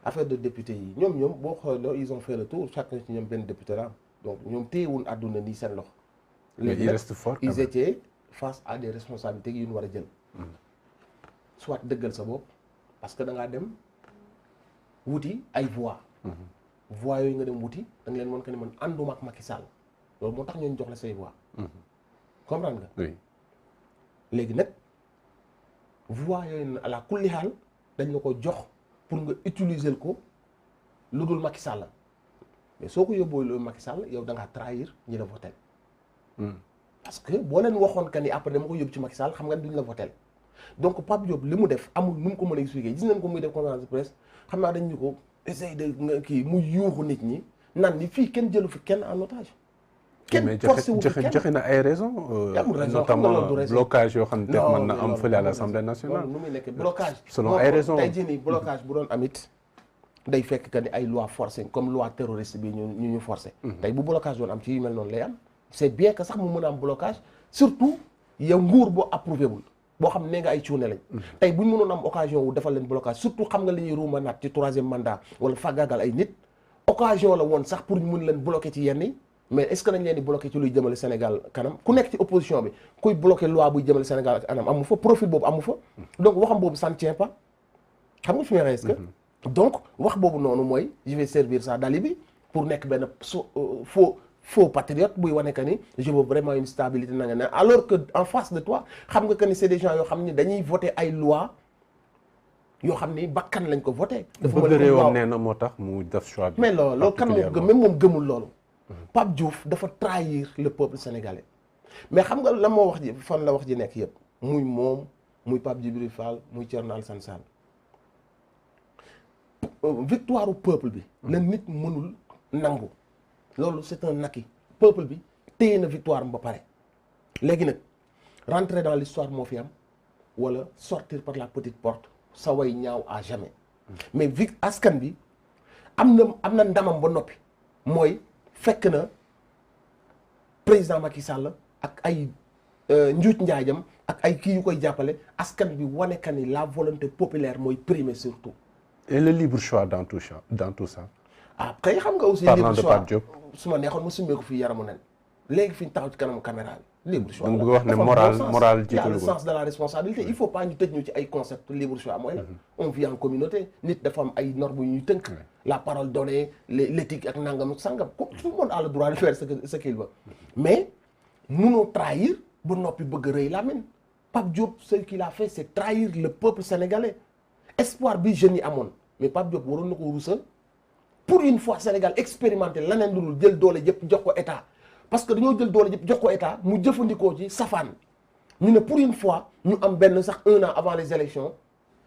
affaire de député yi ñoom boo xoolee ils ont fait le tour chacun ci ñoom benn député la donc ñoom téyewuñ àdduna nii seen loxo. mais il reste fort ils étaient face à des responsabilités yu ñu war a jël. soit dëggal sa bopp parce que da ngaa dem wuti ay voix. voix yooyu nga dem wuti da nga leen mën ko ne man ànduma ak Macky Sall loolu moo tax ñooñu jox la say voix. comprendre nga. oui léegi nag voix yooyu à la kulli xaal dañ la ko jox pour nga utiliser ko lu dul Macky Sall mais soo ko yóbboo loolu Macky Sall yow da ngaa trahir ñi la voté. parce que boo leen waxoon que ni après dama ko yóbbu ci Macky Sall xam nga duñ la voté donc Pape Diop li mu def amul nu mu ko mën a expliquer gis nañ ko muy def conférence de presse xam naa dañ ñu ko essayer de nga kii mu yuuxu nit ñi naan ni fii kenn jëlu fi kenn en otage. kenn forcé wu fi kenn joxe na ay raisons. notamment blocage yoo xam ne mën na am fële à l'Assemblée nationale. nu muy nekk blocage. selon ay raisons tey jii nii blocage bu doon amit day fekk que ni ay loi forcée comme loi terroriste bi ñu forcé. tey bu blocage doon am ci yu mel noonu lay am. c'est bien que sax mu mën a am blocage surtout yow nguur boo approuvé wul boo xam ne nga ay cuune lañ. tey bu ñu mënoon am occasion wu defal leen blocage surtout xam nga li ñuy ruuma naat ci 3e mandat wala fàggaagal ay nit occasion la woon sax pour ñu mën leen bloquer ci yenn yi mais est-ce que nañ leen di bloquer ci luy jëmale Sénégal kanam ku nekk ci opposition bi kuy bloquer loi buy jëmale Sénégal kanam amu fa profil boobu amu fa. donc waxam boobu ça ne tient pas xam nga fi may est-ce que. donc wax boobu noonu mooy je vais servir ça d'alibi pour nekk benn faux patriote buy wane que ni je veux vraiment une stabilité na nga ne alors que en face de toi xam nga que ni c'est des gens yoo xam ni dañuy voter ay lois yoo xam ni bakkan lañ ko voté. dafa bëgg réewam nee na moo tax mu def choix bi. mais loolu kan moo gëm même moom gëmul loolu. Pape Diouf dafa trahir le peuple sénégalais mais xam nga la moo wax ji fan la wax ji nekk yëpp muy moom muy Pape Djibril Fall muy Thierno Alassane Sall victoire u peuple bi. la nit mënul nangu. loolu c'est un acquis peuple bi téye na victoire am ba pare léegi nag rentrer dans l'histoire moo fi am wala sortir par la petite porte sa way ñaaw à jamais mais askan bi am na ndamam ba noppi mooy fekk na président Macky Sall ak ay njuuj njaajam ak ay kii yu koy jàppale askan bi wane ka ni la volonté populaire mooy primer surtout. et le libre choix dans tout ça. après xam nga aussi libre choix su ma neexoon ma summee ko fii yaramu nen léegi fi ñu taxaw ci kanamu caméra bi libre choix. donc bëgg wax ne moral il y a le sens de la responsabilité il faut pas ñu tëj ñu ci ay concept libre choix mooy la on vit en communauté nit dafa am ay normes yu ñuy tënk la parole donnée l'éthique ak nangam sangam tout le monde a le droit de faire ce qu'il veut mais munoo trahir ba noppi bëgg a rëy Lamine Pape Diop ce qu'il a fait c'est trahir le peuple sénégalais espoir bi jeunes yi amoon mais Pape Diop waroon na ko rusal pour une fois Sénégal expérimenté leneen lu dul jël doole yëpp jox ko état parce que dañoo jël doole yëpp jox ko état mu jëfandikoo ci safaan ñu ne pour une fois ñu am benn sax 1 an avant les élections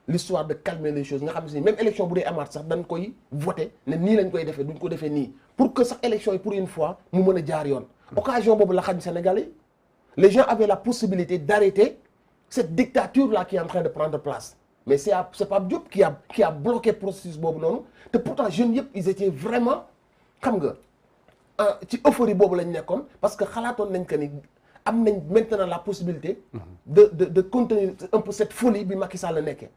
l'histoire de calmer les choses nga xam ne même élection bu dee amaat sax dañ koy voter ne nii lañ koy defee duñ ko defee nii pour que sax élection yi pour une fois mu mën a jaar yoon. occasion boobu la xañ Sénégalais les gens avaient la possibilité d'arrêter cette dictature là qui est en train de prendre place. mais c'est Pape Diop qui a bloqué processus boobu noonu te pourtant jeunes yëpp ils étaient vraiment xam nga ci euphorie boobu lañ nekkoon parce que xalaatoon nañ que ni am nañ maintenant la possibilité de contenir un peu cette folie bi Macky Sall la nekkee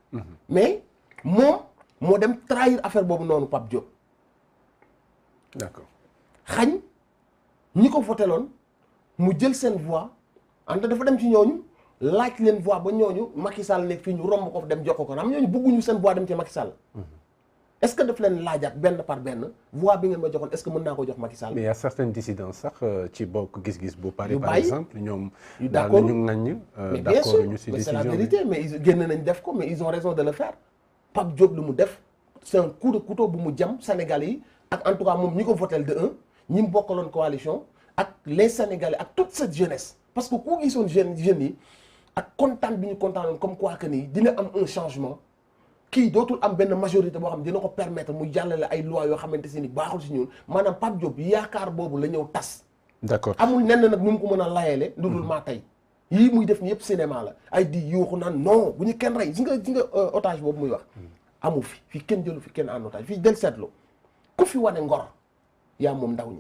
mais moom moo dem trahir affaire boobu noonu Pape Diop d'accord xañ ñi ko voteloon mu jël seen voix ante dafa dem ci ñooñu laaj leen voix ba ñooñu Macky Sall nekk fii ñu romb ko dem jox ko am ñooñu bëgguñu seen voix dem ci Macky Sall. est-ce que daf leen laajaat benn par benn voix bi ngeen ma joxoon est-ce que mën naa ko jox Macky Sall. mais il y a certaines dissidences sax ci bokk gis-gis bu pare par exemple ñoom. yu d'accord ñu nañ mais bien sûr mais c'est la vérité mais ils génn nañ def ko mais ils ont raison de le faire Pape Diop lu mu def c'est un coup de couteau bu mu jam Sénégalais yi ak en tout cas moom ñi ko votel de un ñi mu bokkaloon coalition ak les Sénégalais ak toute cette jeunesse parce que ku gisoon jeunes yi. ak kontaan bi ñu kontaanoon comme quoi que nii dina am un changement kii dootul am benn majorité boo xam dina ko permettre mu jàllale ay lois yoo xamante si ni baaxul si ñun maanaam Pape Diop yaakaar boobu la ñëw tas. d'accord amul nenn nag nu mu ko mën a layele lu dul maa tey yii muy def ni yëpp cinéma la ay di yuuxu naan non bu ñu kenn rey gi nga otage boobu muy wax amu fii kenn jëlu fi kenn en otage fii del seetlu ku fi wane ngor yaa moom ndaw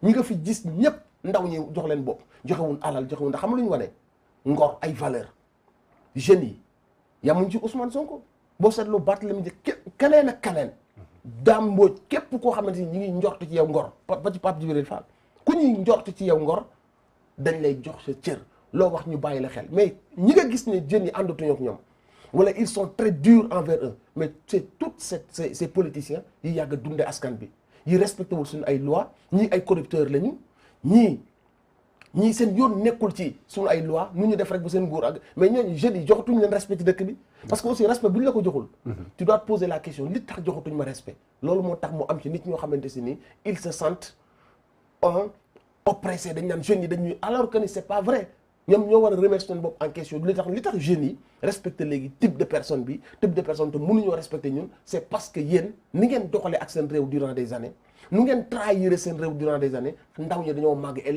ñi nga fi gis ñëpp ndaw ñi jox leen bopp joxewun alal joxewun ndax xam lu ñu wane ngor ay valeur jeunes yi yamuñ ci Ousmane Sonko boo seetloo Barthélémy Dias keneen ak keneen Dame Mbodj képp koo xamante ni ñi ngi njort ci yow ngor ba ci Pape Djibril Fall ku ñuy njort ci yow ngor dañ lay jox sa cër loo wax ñu bàyyi la xel mais ñi nga gis ne jeunes yi àndatuñu ak ñoom wala ils sont très durs envers eux mais c'est toutes ces politiciens yi yàgg a dundee askan bi yi respecté wul suñu ay loi ñii ay corrupteurs lañu ñii seen yoon nekkul ci suñu ay loi nu ñu def rek bu seen nguur ak mais ñooñu jeunes yi joxatuñ leen respect ci dëkk bi parce que aussi respect bu ñu la ko joxul tu dois te poser la question li tax joxatuñ ma respect loolu moo tax mu am ci nit ñoo xamante si ni ils se sentent oppressés dañ naan jeunes yi dañuy alors que ni c'est pas vrai ñoom ñoo war a remettre seen bopp en question li tax jeunes yi respecté léegi type de personne te mënuñoo respecté ñun c'est parce que yéen ni ngeen doxalee ak seen réew durant des années nu ngeen trahir seen réew durant des années ndaw ñi dañoo màgg et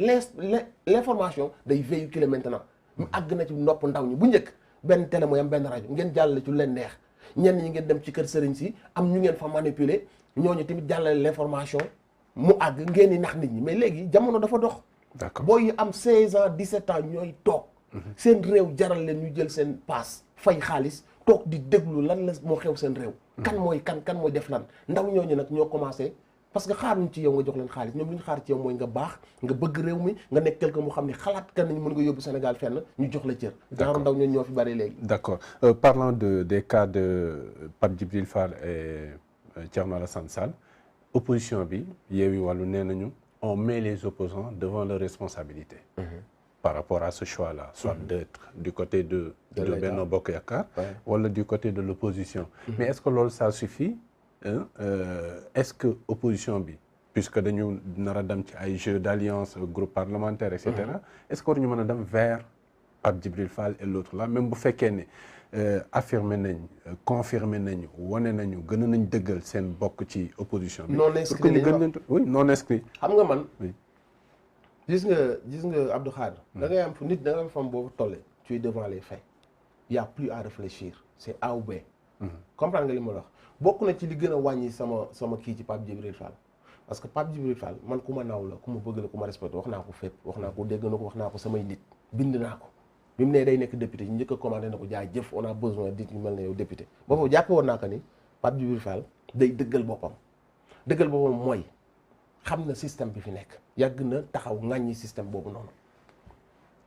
l'information day véhiculer maintenant mu àgg na ci nopp ndaw ñi bu njëkk benn télé mooy am benn rajo ngeen jàllale ci leen neex ñenn ñi ngeen dem ci kër sëriñ si am ñu ngeen fa manipuler ñooñu tamit jàllale l'information mu àgg ngeen di nax nit ñi mais léegi jamono dafa dox. d'accord booy yi am 16 ans 17 ans ñooy toog. seen réew jaral leen ñu jël seen paas fay xaalis toog di déglu lan la moo xew seen réew. kan mooy mooy def lan ndaw ñooñu nag ñoo commencé. parce que xaaruñ ci yow nga jox leen xaalis ñoom li ñu xaar ci yow mooy nga baax nga bëgg réew mi nga nekk quelque mu xam ne xalaat kan nañ mën nga yóbbu Sénégal fenn ñu jox la cër. genre ndaw ñoo ñoo fi bari léegi. d'accord parlant des cas de Pape Djibril Fall et Thierno Alassane Sall opposition bi Yewwi Wallu nee nañu on met les opposants devant leurs responsabilités. par rapport à ce choix-là, soit d'être du côté de Benno Bokk Yaakaar wala du côté de l'opposition. Mais est-ce que loolu ça suffit est-ce que opposition bi puisque dañu nar a dem ci ay jeux d'alliance groupe parlementaire et cetera est-ce que war ñu mën a dem vers Pape Djibril Fall et l'autre là même bu fekkee ne affirmé nañ confirmé nañu wane nañu gën nañ dëggal seen bokk ci opposition bi. non inscrit lañu wax oui non inscrit. xam nga man. gis nga Abdou Khadre. da ngay am nit da nga am fam boobu tolle. tu es devant les faits. y a plus à réfléchir c'est A ou B. comprendre nga li ma la wax bokk na ci li gën a wàññi sama kii ci Pape Djibril Fall. parce que Pape Djibril Fall man ku ma naaw la ku ma bëgg la ku ma respecté wax naa ko fépp wax naa ko dégg na ko wax naa ko samay nit bind naa ko. bi mu ne day nekk député ñu njëkk a commandé na ko jaajëf on a besoin dit ñu mel ne yow député boobu jàppe woon naa ko ni Pape Djibril Fall day dëggal boppam mooy xam na système bi fi nekk yàgg na taxaw ŋàññi système boobu noonu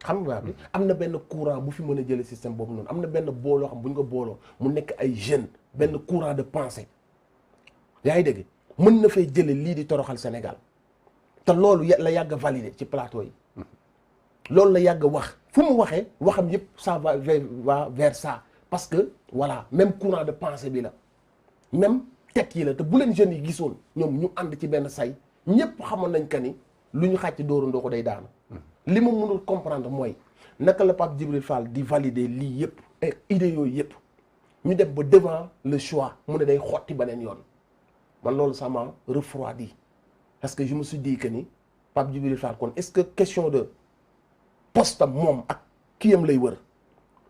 xam nga bi am na benn courant bu fi mën a jëlee système boobu noonu am na benn booloo xam bu ñu ko booloo mu nekk ay jeunes benn courant de pensée yaa ngi dégg mën na fay jële lii di toroxal Sénégal te loolu la yàgg a validé ci plateau yi loolu la yàgg a wax fu mu waxee waxam yëpp ça va vers ça parce que voilà même courant de pensée bi la même tête yi la te bu leen jeunes yi gisoon ñoom ñu ànd ci benn say ñëpp xamoon nañ que ni lu ñu xàcc dóorandoo ko day daanu li ma mënul comprendre mooy naka la Pape Djibril Fall di valider lii yëpp et idées yooyu yëpp ñu dem ba devant le choix mu ne day xotti beneen yoon man loolu ça m'a refroidi parce que je me suis dit que ni Pape Djibril Fall kon est-ce que question de postam moom ak kiyam lay wër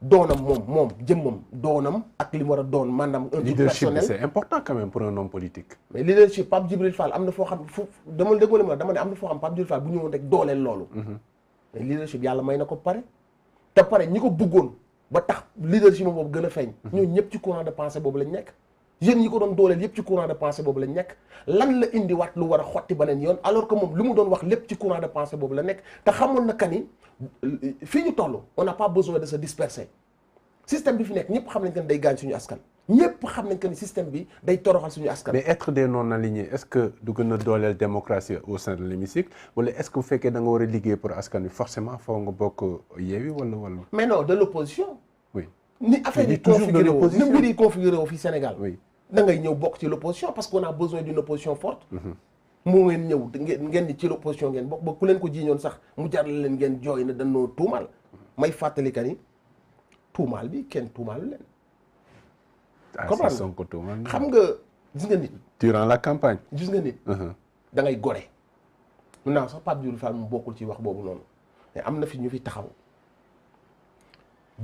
doonam moom jëmmam doonam ak li mu war a doon maanaam un truc personnel c'est important quand même pour un homme politique. mais leadership Pape Djibril Fall am na foo xam dama déggoo ma dama ne am na foo xam Pape Djibril Fall bu ñëwoon rek dooleel loolu. mais leadership yàlla may na ko pare. te pare ñi ko bëggoon ba tax leadership boobu gën a feeñ. ñooñu ñëpp ci courant de pensée boobu lañ nekk. jeunes yi ko doon dooleel yëpp ci courant de pensée boobu lañ nekk lan la indiwaat lu war a xotti beneen yoon alors que moom lu mu doon wax lépp ci courant de pensée boobu la nekk te xamoon na que ni fii ñu toll on n'a pas besoin de se disperser système bi fi nekk ñëpp xam nañ que ni day gaañ suñu askan ñëpp xam nañ que ni système bi day toroxal suñu askan. mais être des non alignés est-ce que du gën a dooleel démocratie au sein de l'hémicycle wala est-ce que bu fekkee da nga war a liggéey pour askan wi forcément foo nga bokk Yewwi wala. mais non de l'opposition. oui ni affaire yi configuré wu ni mbir yi configuré wu fii Sénégal. oui da ngay ñëw bokk ci l'opposition parce qu'on a besoin d'une opposition forte. moo ngeen ñëw ngeen di ci l'opposition ngeen bokk ba ku leen ko jiiñoon sax mu jar leen ngeen jooy na dañoo tuumal may fàttali ka ni tuumaal bi kenn tuumaalu leen. ah si Sonko tuumal xam nga gis nga nit. durant la campagne. gis nga nit. da ngay gore. mun naa sax Pape Djibril Fall mu bokkul ci wax boobu noonu mais am na fi ñu fi taxaw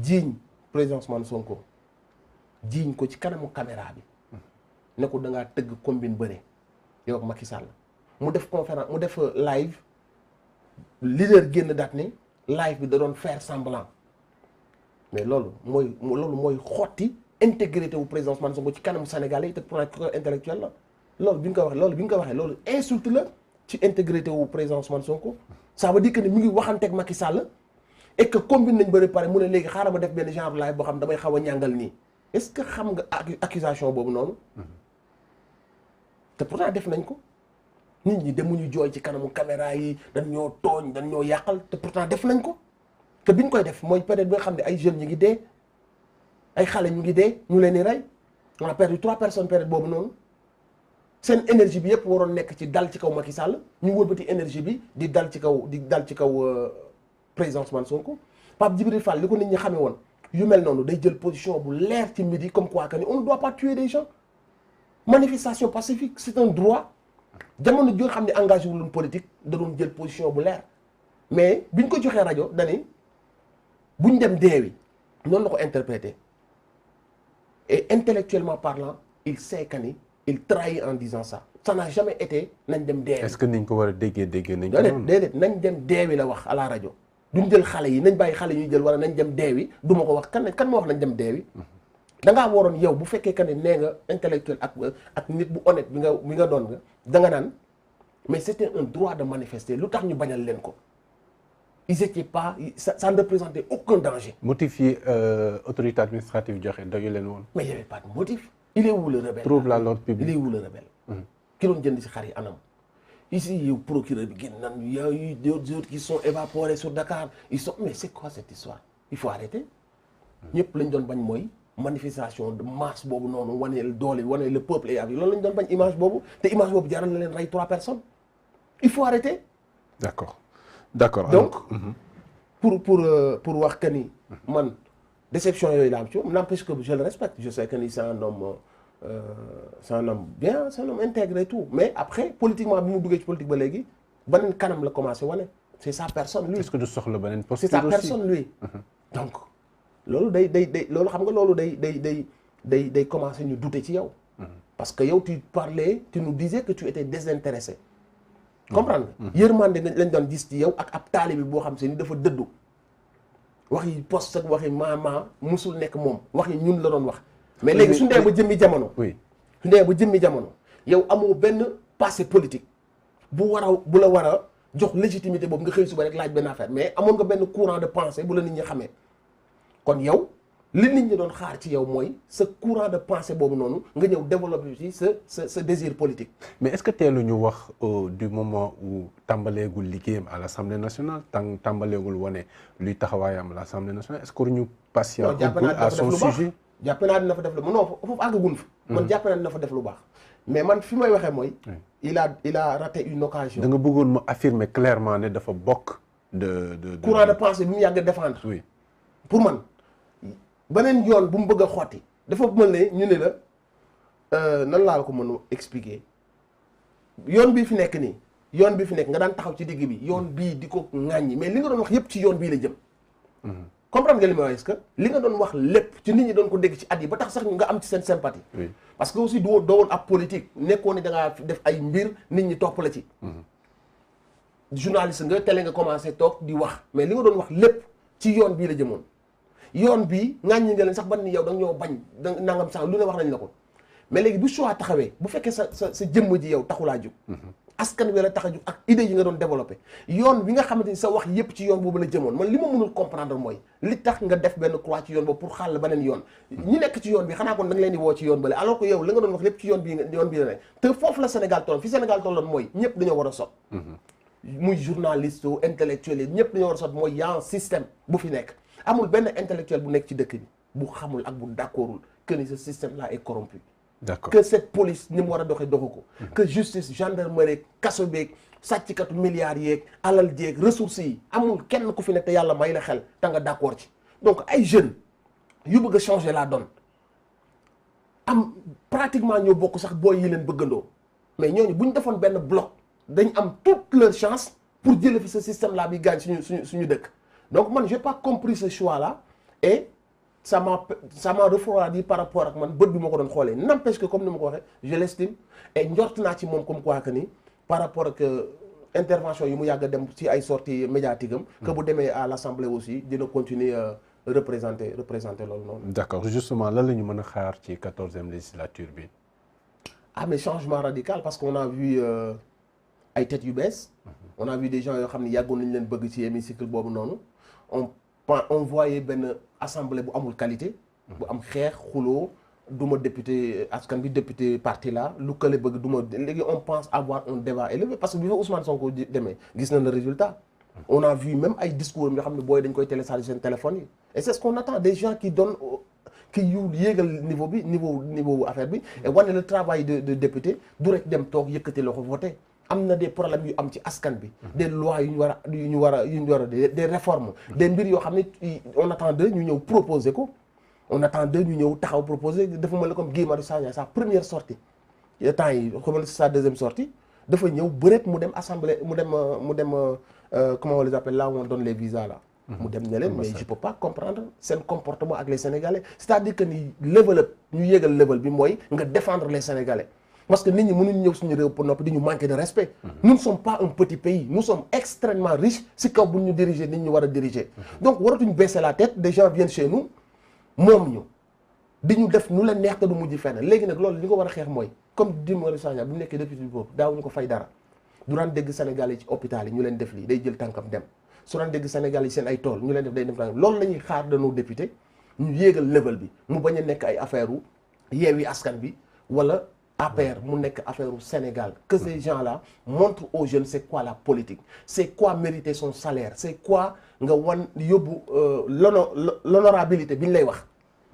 jiiñ président Ousmane Sonko jiiñ ko ci kanamu caméra bi. ne ko da ngaa tëgg combine bëre yow ak Macky Sall mu def conférence mu def live leader génn daat ne live bi da doon faire semblant mais loolu mooy xotti intégrité wu président Ousmane Sonko ci kanamu Sénégalais yi te pour intellectuel la loolu bi nga ko waxee loolu insulte la ci intégrité wu président Ousmane Sonko ça veut dire que ni mu ngi waxanteeg Macky Sall et que combine nañ bëri pare mu ne léegi xaaral ma def benn genre live boo xam damay xaw a ñàngal nii est-ce que xam nga accusation boobu noonu. te pourtant def nañ ko nit ñi demuñu jooy ci kanamu caméra yi dañ ñoo tooñ dañ ñoo yàqal te pourtant def nañ ko te biñ koy def mooy période bi nga xam ne ay jeunes ñu ngi dee ay xale ñu ngi dee ñu leen di rey on a perdu 3 personnes période boobu noonu seen énergie bi yëpp waroon nekk ci dal ci kaw Macky Sall ñu wëlbati énergie bi di dal ci kaw président Ousmane Sonko Pape Djibril Fall li ko nit ñi xamee woon yu mel noonu day jël position bu leer ci midi comme quoi que ni on ne doit pas tuer des gens. manifestation pacifique c'est un droit jamono joo xam ne engagé wu loon politique da doon jël position bu leer mais biñ ko joxee rajo dani buñ dem deewi noonu la ko interprété et intellectuellement parlant il sait que ni il trahit en disant ça n'a jamais été nañ dem deewi. est-ce que niñ ko war a déggee nañ ko noonu déedéet nañ dem deewi la wax à la rajo duñ jël xale yi nañ bàyyi xale ñuy jël wala nañ dem deewi du ma ko wax kan moo wax nañ dem deewi da ngaa waroon yow bu fekkee que ne nee nga intellectuel ak nit bu honnête bi nga doon nga da nga naan mais c'était un droit de manifester lu tax ñu bañal leen ko ils étaient pas ça ne représentait aucun danger. motif yi autorité administrative joxe doyu leen woon. mais il y avait pas de motif. il est où le rebelle. trouble à l'ordre public. il est où le rebelle. ki doon jënd ci xar yi anam. ici yow procureur bi génn nan y a eu d'autres qui sont évaporés sur Dakar ils sont mais c'est quoi cette histoire il faut arrêter ñëpp lañ doon bañ mooy manifestation de masse boobu noonu wane doole wane le peuple est avec loolu lañ doon bañ image boobu te image boobu jaral na leen rey 3 personnes il faut arrêter. D'accord. Donc pour wax que ni man déception yooyu la am ci moom n'empêche que je le respecte je sais que ni c'est un homme bien c'est un homme intègre et tout mais après politiquement bi mu duggee ci politique ba léegi beneen kanam la commencé wane c'est sa personne lui. est-ce que du soxla beneen posture c'est sa personne lui. donc loolu day loolu xam nga loolu day commencer ñu douter ci yow. parce que yow tu nous disais que tu étais désintéressé. comprendre nga. yërmande lañ doon gis ci yow ak ab taalibe boo xam se ni dafa dëddu. wax yi poste ak wax yi maama musul nekk moom wax yi ñun la doon wax. mais léegi su ndee ba jëmmi jamono. oui su ndee ba jëmmi jamono. yow amoo benn passé politique bu la war a jox légitimité boobu nga xëy suba rek laaj benn affaire mais amoon nga benn courant de pensée bu la nit ñi xamee. kon yow li nit ñi doon xaar ci yow mooy sa courant de pensée boobu noonu nga ñëw développer ci sa désir politique. mais est-ce que teelu ñu wax du moment où tàmbaleegul liggéeyam à l'Assemblée nationale tàmbaleegul wane luy taxawaayam à l'Assemblée nationale est-ce que ñu patient un peu à son sujet. jàpp naa dina fa def lu non foofu àggagun fa. man jàpp naa dina fa def lu baax. mais man fi may waxee mooy. il a raté une occasion. da nga bëggoon ma affirmer clairement ne dafa bokk de courant de pensée bi mu yàgg a défendre. oui pour man. beneen yoon bu mu bëgg a xotti dafa mel ne ñu ne la nan laa la ko mën a expliquer yoon bii fi nekk nii yoon bii fi nekk nga daan taxaw ci digg bi yoon bii di ko ŋàññi mais li nga doon wax yépp ci yoon bii la jëm. comprendre nga li ma wax est-ce que li nga doon wax lépp ci nit ñi doon ko dégg ci at yi ba tax sax nga am ci seen sympathie. parce que aussi doo woon ab politique nekkoon ni da ngaa def ay mbir nit ñi topp la ci. journaliste nga télé nga commencé toog di wax mais li nga doon wax lépp ci yoon bii la jëmoon. yoon bii ŋàññi nga leen sax ban ni yow da nga ñoo bañ da nangam sax lu ne wax nañ la ko mais léegi bu choix taxawee bu fekkee sa jëmm ji yow taxulaa jóg askan wi la tax a jóg ak idée yi nga doon développé yoon bi nga xamante ni sa wax yépp ci yoon boobu la jëmoon man li ma mënul comprendre mooy li tax nga def benn croix ci yoon boobu pour xàll beneen yoon ñi nekk ci yoon bi xanaa kon da nga leen di woo ci yoon bale alors que yow la nga doon wax lépp ci yoon bii la ne te foofu la Sénégal toll fi Sénégal tolloon mooy ñëpp dañoo war a sot muy journaliste ou intellectuel yi ñëpp dañoo war a sot mooy y a un système bu fi nekk amul benn intellectuel bu nekk ci dëkk bi bu xamul ak bu d'accordul que ni ce système là est corrompu. D'accord. Que cette police ni mu war a doxee doxu ko. que justice gendarmerie kaso beeg sàcckatu milliards yeeg alal jeeg ressources yi amul kenn ku fi nekk te yàlla may la xel te nga d'accord ci. donc ay jeunes yu bëgg a changer la donne am pratiquement ñoo bokk sax booy yi leen bëggandoo mais ñooñu bu ñu defoon benn bloc dañ am toute leur chance pour jëlee fi ce système là bi gaañ suñu dëkk. donc man j'ai pas compris ce choix là et ça m'a refroidi par rapport ak man bët bi ma ko doon xoolee n'empêche que comme ni ma ko waxee je l'estime et njort naa ci moom comme quoi que ni par rapport ak intervention yi mu yàgg a dem ci ay sorties médiatiques am que bu demee à l'Assemblée aussi dina continuer représenter loolu noonu. D'accord, justement lan la ñu mën a xaar ci 14e législature bi. mais changement radical parce qu'on a vu ay têtes yu bees. On a vu des gens yoo xam ne yàggoon nañu leen bëgg ci hémicycle boobu noonu on voyait benn assemblée bu amul qualité. bu am xeex xuloo du ma député askan bi député parti là lu kële bëgg du ma léegi on pense avoir un débat élevé parce que bi fa Ousmane Sonko demee gis na le résultat. on a vu même ay discours yoo xam ne booy dañ koy télécharger seen téléphone yi et c'est ce qu'on attend des gens qui donnent qui yéegal niveau affaire bi et wane le travail de député du rek dem toog yëkkati loxo voté. am na des problèmes yu am ci askan bi des lois yu ñu war a des réformes des mbir yoo xam ne on attend d'eux ñu ñëw proposer ko on attend d'eux ñu ñëw taxaw proposer dafa mel ni comme Guy Marius Sagna sa première sortie temps yi comme sa deuxième sortie dafa ñëw bëreet mu dem assemblée mu dem comment on les appelle là où on donne les visas là mu dem ne leen mais je peux pas comprendre seen comportement ak les Sénégalais c'est-à-dire que ni level up ñu yéegal level bi mooy nga défendre les Sénégalais parce que nit ñi mënuñ ñëw suñu réew pour noppi di ñu manquer de respect. Nous ne sommes pas un petit pays nous sommes extrêmement riches si kaw bu ñu diriger nit ñu war a diriger. donc waratuñ baisser la tête des gens viennent chez nous moom ñu di ñu def nu la neex te du mujj fenn léegi nag loolu li ko war a xeex mooy comme Guy Marius Sagna bu nekkee député boobu daawuñu ko fay dara du daan dégg Sénégal yi ci hôpital yi ñu leen def lii day jël tànkam dem su daan dégg Sénégal yi seen ay tool ñu leen def day dem tànkam loolu la ñuy xaar de nos députés ñu yéegal level bi mu bañ a nekk ay affaire u Yewwi Askan bi wala APR mu nekk affaire au Sénégal que ces gens-là montrent aux jeunes c'est quoi la politique c'est quoi mériter son salaire c'est quoi nga wan yóbbu l'honorabilité bi ñu lay wax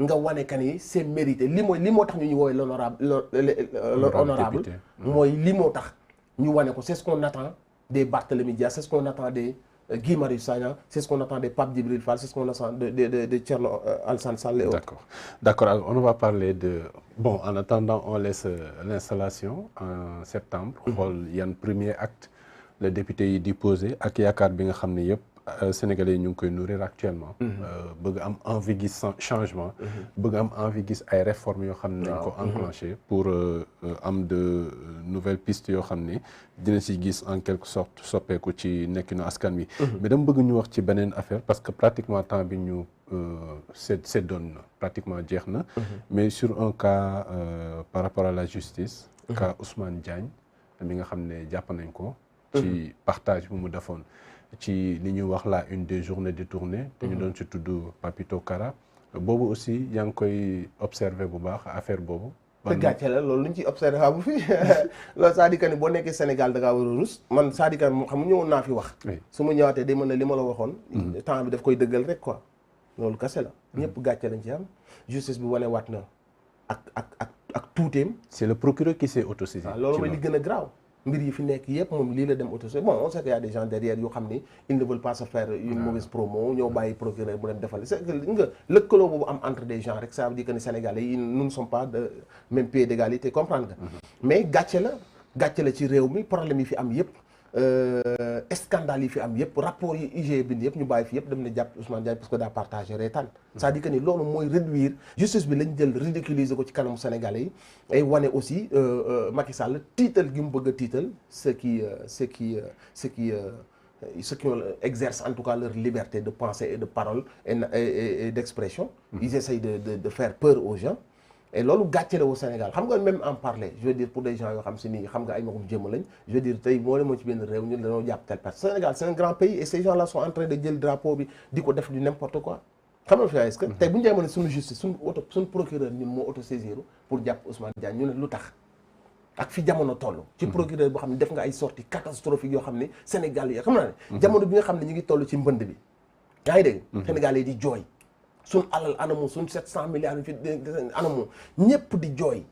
nga wane que ni c'est mérité li moo tax ñu woowee l'honorable mooy li moo tax ñu wane ko c'est ce qu'on attend des Barthélémy Dias c'est ce qu'on attend des Guy Marius Sagna c'est ce qu'on attend des Pape Djibril Fall c'est ce qu'on attend de Thierno Alassane Sall et autres. D'accord on va parler de bon en attendant on laisse l'installation en septembre xool yan premier acte le député yi di poser ak yaakaar bi nga xam ne yëpp Sénégalais yi ñu ngi koy nourrir actuellement bëgg am envie gis changement bëgg am envie gis ay réformes yoo xam ne nañ ko enclencher pour am de nouvelles pistes yoo xam ne dina si gis en quelque sorte soppeeku ci nekkinu askan wi mais dama bëgg ñu wax ci beneen affaire parce que pratiquement temps bi ñu seddoon na pratiquement jeex na mais sur un cas par rapport à la justice cas Ousmane Diagne mi nga xam ne jàpp nañ ko ci partage bu mu defoon ci li ñuy wax la une des journées détournées te ñu doon ci tudd Papito Kara boobu aussi yaa ngi koy observé bu baax affaire boobu te gàcce la loolu lu ñu ciy observé bu fi loolu c'est-à-dire que ni boo nekkee Sénégal da ngaa war a rus man c'est-à-dire que xam nga ñëwoon naa fi wax su ma ñëwaatee day mën ne li ma la waxoon temps bi daf koy dëggal rek quoi loolu kese la ñëpp gàcce lañ ci am justice bi wane waat na ak tuuteem c'est le procureur qui s'est autosaisi waaw loolu mooy li gën a graaw mbir yi fi nekk yëpp moom lii la dem autosaisi bon on sait qu'il y a des gens derrière yoo xam ni ils ne veulent pas se faire une mauvaise promo ñoo bàyyi procureur mu dem defal c'est que nga lëkkaloo boobu am entre des gens rek ça veut dire que ni Sénégalais yi nous ne sommes pas de même pied d'égalité comprendre nga mais gàcce la ci réew mi problème yi fi am yëpp scandale yi fi am yëpp rapport yi IGE bind yëpp ñu bàyyi fi yëpp dem na jàpp Ousmane Diagne parce que daa partagé reetaan c'est-à-dire que ni loolu mooy réduire justice bi lañ jël ridiculiser ko ci kanamu Sénégalais yi et wane aussi Macky Sall tiital gi mu bëgg a tiital ceux qui exercent en tout cas leur liberté de pensée et de parole et d'expression ils essayent de faire peur aux gens et loolu gàcce la au Sénégal xam nga même en parler je veux dire pour des gens yoo xam si nii xam nga ay magum jëmm lañ je veux dire tey moo ci benn réew ñu dañoo jàpp tel personne Sénégal c'est un grand pays et ces gens-là sont en train de jël drapeau bi di ko def du n'importe quoi xam nga fi est-ce que tey bu ñu jaay ne suñu justice suñu procureur ñun moo autosaisir pour jàpp Ousmane Diagne ñu ne lu tax ak fi jamono toll ci procureur boo xam ne def nga ay sorties catastrophiques yoo xam ne Sénégal yi xam naa ne jamono bi nga xam ne ñu ngi toll ci mbënd bi yaa ngi dégg Sénégal yi di jooy suñ alal anamu suñ 700 milliards yi fi anamu ñëpp di jooy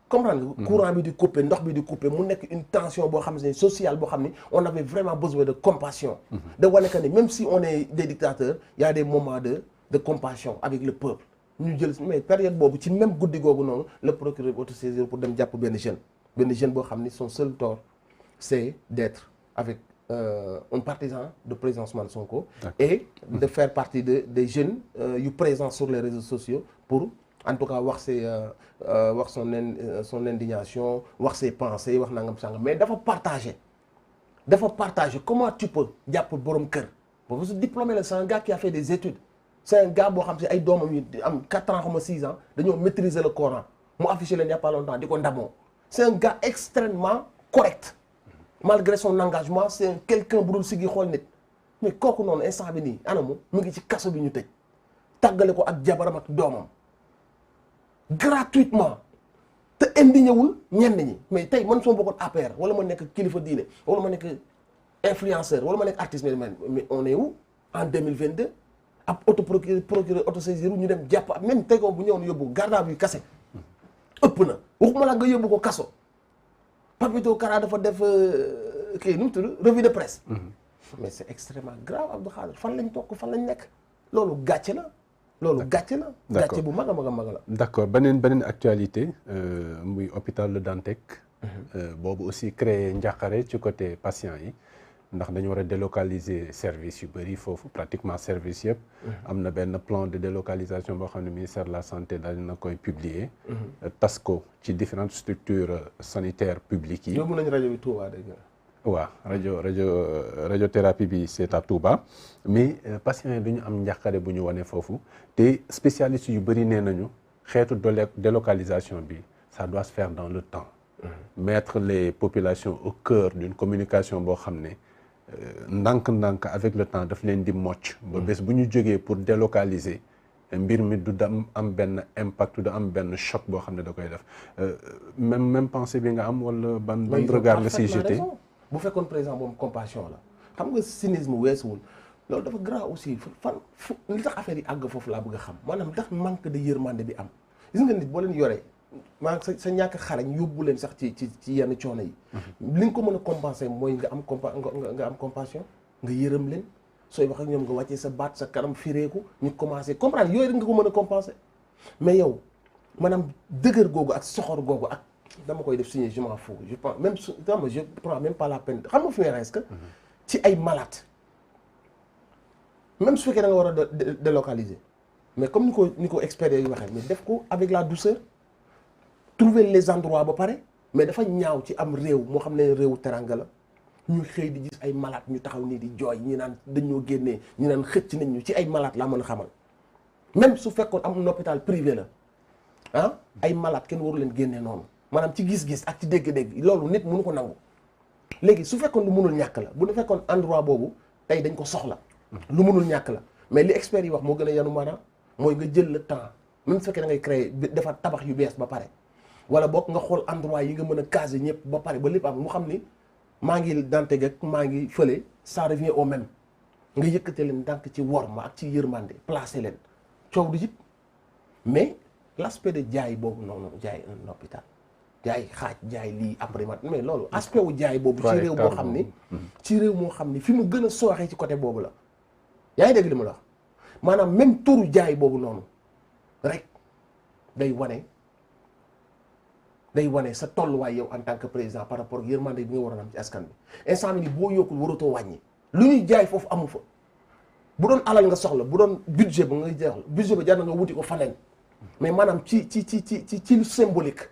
comprendre nga courant bi di coupé ndox bi di coupé mu nekk une tension boo xam ne sociale boo xam ne on avait vraiment besoin de compassion de wane que ni même si on est des dictateurs il y a des moments de compassion avec le peuple ñu jël mais période boobu ci même guddi googu noonu le procureur autosaisir pour dem jàpp benn jeune boo xam ni son seul tort c'est d'être avec un partisan de président Ousmane Sonko et de faire partie des jeunes yu présents sur les réseaux sociaux pour en tout cas wax son indignation wax ses pensées wax nangam sangam mais dafa partager comment tu peux jàpp borom kër boobu su diplômé la c'est un gars qui a fait des études c'est un gars boo xam si ay doomam yi am 4 ans xama 6 ans dañoo maîtriser le Coran mu affiché leen il y a pas longtemps di ko ndamoo c'est un gars extrêmement correct malgré son engagement c'est quelqu'un bu dul sigi xool nit mais kooku noonu instant bi nii anamu mu ngi ci kaso bi ñu tëj tàggale ko ak jabaram ak doomam gratuitement te indigné wul ñenn ñi mais tey man soo bokkoon APR wala ma nekk kilifa diine wala ma nekk influenceur wala ma nekk artiste mais on est où en 2022 ab procureur autosaisir ñu dem jàpp ak même tey ko bu ñëwoon yóbbu garde à vue kase ëpp na waxuma la nga yóbbu ko kaso Papito Kara dafa def kii nu mu tudd revue de presse mais c'est extrêmement grave Abdou Khadre fan lañ toog fan lañ nekk loolu gàcce la gàcce bu mag a la d'accord beneen actualité muy hôpital Le Dantec boobu aussi créé njàqare ci côté patient yi ndax dañu war a délocaliser service yu bëri foofu pratiquement service yëpp am na benn plan de délocalisation boo xam ne ministère de la santé daal na koy publier tas ko ci différentes structures sanitaires publiques yi yóbbu nañu rajo bi Touba dégg waaw radiothérapie bi c'est à Touba mais patients yi duñu am njàqare bu ñu wane foofu te spécialistes yu bëri nee nañu xeetu délocalisation bi ça doit se faire dans le temps mettre les populations au cœur d'une communication boo xam ne ndànk-ndànk avec le temps daf leen di mocc ba bés bu ñu jógee pour délocaliser mbir mi du am benn impact du am benn choc boo xam ne da koy def même pensée bi nga am wala ban regard nga siy jeté. bu fekkoon président moom compassion la xam nga cynisme weesuwul loolu dafa grave aussi li tax affaire yi àgg foofu laa bëgg a xam maanaam tax manque de yërmande bi am gis nga nit boo leen yoree maanaam sa ñàkk xarañ yóbbu leen sax ci yenn coono yi. li nga ko mën a compenser mooy nga am compassion nga yërëm leen sooy wax ak ñoom nga wàccee sa baat sa kanam fireeku ñu commencé comprendre yooyu rek nga ko mën a compenser mais yow maanaam dëgër googu ak soxor googu ak dama koy def signer je m'en fous je pense même je prends même pas la peine xam nga fi may est-ce que ci ay malade même su fekkee da nga war a délocaliser mais comme ni ko experts yi waxee mais def ko avec la douceur trouver les endroits ba pare mais dafa ñaaw ci am réew moo xam ne réewu teranga la ñu xëy di gis ay malade ñu taxaw nii di jooy ñi naan dañoo génnee ñi naan xëcc nañ ñu ci ay malade laa mën a xamal même su fekkoon am hôpital privé la ah ay malade kenn waru leen génnee noonu maanaam ci gis-gis ak ci dégg-dégg loolu nit mënu ko nangu léegi su fekkoon lu mënul ñàkk la bu da fekkoon endroit boobu tey dañ ko soxla lu mënul ñàkk la mais li experts yi wax moo gën a yanu maanaam mooy nga jël le temps même su fekkee da ngay créer defar tabax yu bees ba pare wala boog nga xool endroit yi nga mën a caser ñëpp ba pare ba lépp am mu xam ni maa ngi Dantec ak maa ngi fële ça revient au même nga yëkkate leen ndànk ci worma ak ci yërmande placer leen coow du jib mais l'aspect de jaay boobu noonu jaay un hôpital jaay xaaj jaay lii après mais loolu aspect wu jaay boobu ci réew moo xam ni ci réew moo xam ni fi mu gën a sooxee ci côté boobu la yaa ngi dégg li ma la wax maanaam même turu jaay boobu noonu rek day wane sa tolluwaay yow en tant que président par rapport ak yërmande bi nga waroon am ci askan bi instant bi ni boo yokkul waratoo wàññi lu ñuy jaay foofu amu fa bu doon alal nga soxla bu doon budget ba nga jeexal budget ba jar na nga wuti ko faneen mais maanaam ci lu symbolique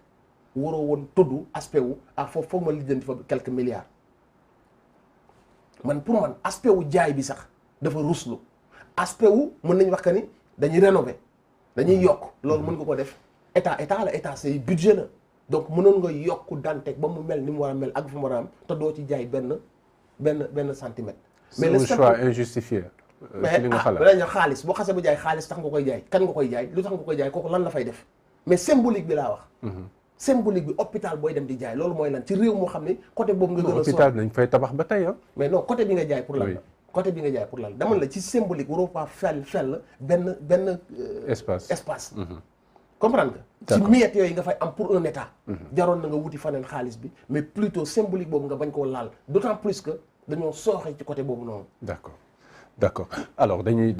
waroo woon tudd aspect wu ak foofu foog ma lijjanti fa quelques milliards man pour man aspect wu jaay bi sax dafa ruslu aspect wu mën nañu wax que ni dañuy rénover dañuy yokk loolu mën nga ko def état c'est budget la donc mënoon nga yokk Dantec ba mu mel ni mu war a mel ak fu mu war a am te doo ci jaay benn centimètre. mais le choix injustifié. mais dañu xaalis boo xasee ba jaay xaalis tax nga koy jaay kan nga koy jaay lu tax nga koy jaay kooku lan la fay def mais symbolique bi laa wax. symbolique bi hôpital booy dem di jaay loolu mooy lan ci réew moo xam ne côté boobu nga gën a hôpital nañ fay tabax ba tey mais non côté bi nga jaay pour lan la côté bi nga jaay pour lan dama la ci symbolique waroo pas fel benn espace comprendre nga ci miettes yooyu nga fay am pour un état jaroon na nga wuti faneen xaalis bi mais plutôt symbolique boobu nga bañ koo laal d'autant plus que dañoo sooxe ci côté boobu noonu d'accord alors dañuy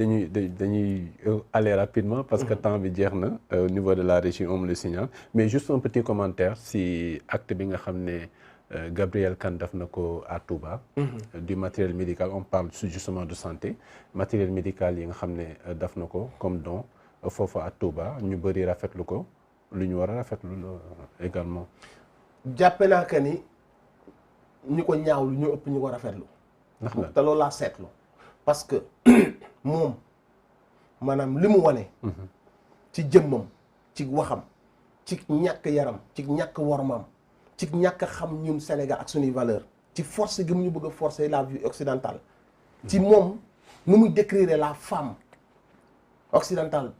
aller rapidement parce que temps bi jeex na au niveau de la régie on me le signale mais juste un petit commentaire si acte bi nga xam ne Gabriel Kane def na ko à Touba. Du matériel médical on parle justement de santé matériel médical yi nga xam ne def na ko comme don foofu à Touba ñu bëri rafetlu ko lu ñu war a rafetlu également. jàppe naa que ni ñu ko ñaawlu ñu ëpp ñu ko rafetlu. ndax la te loolu laa seetlu. parce que moom maanaam li mu wane. ci jëmmam ci waxam ci ñàkk yaram ci ñàkk wormaam ci ñàkk xam ñun Sénégal ak suñuy valeur ci force gi mu ñu bëgg a forcer la vie occidentale. ci moom nu muy décrire la femme occidentale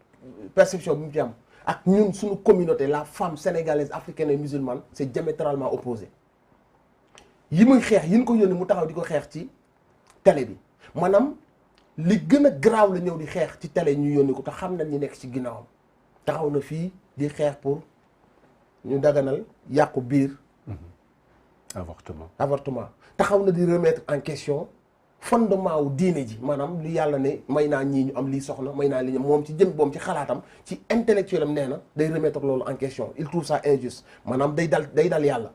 perception bi mu ci am ak ñun suñu communauté la femme sénégalaise africaine et musulmane c'est diamétralement opposé yi muy xeex yi ñu ko yónni mu taxaw di ko xeex ci télé bi. maanaam li gën a garaaw la ñëw di xeex ci télé ñu yónni ko te xam nañ ñi nekk ci ginnaawam taxaw na fii di xeex pour ñu daganal yàqu biir. avortement taxaw na di remettre en question fondement wu diine ji maanaam li yàlla ne may naa ñii ñu am lii soxna may naa li moom ci jëm boom ci xalaatam ci intellectuel am nee na day remettre loolu en question il trouve ça injuste maanaam day dal yàlla.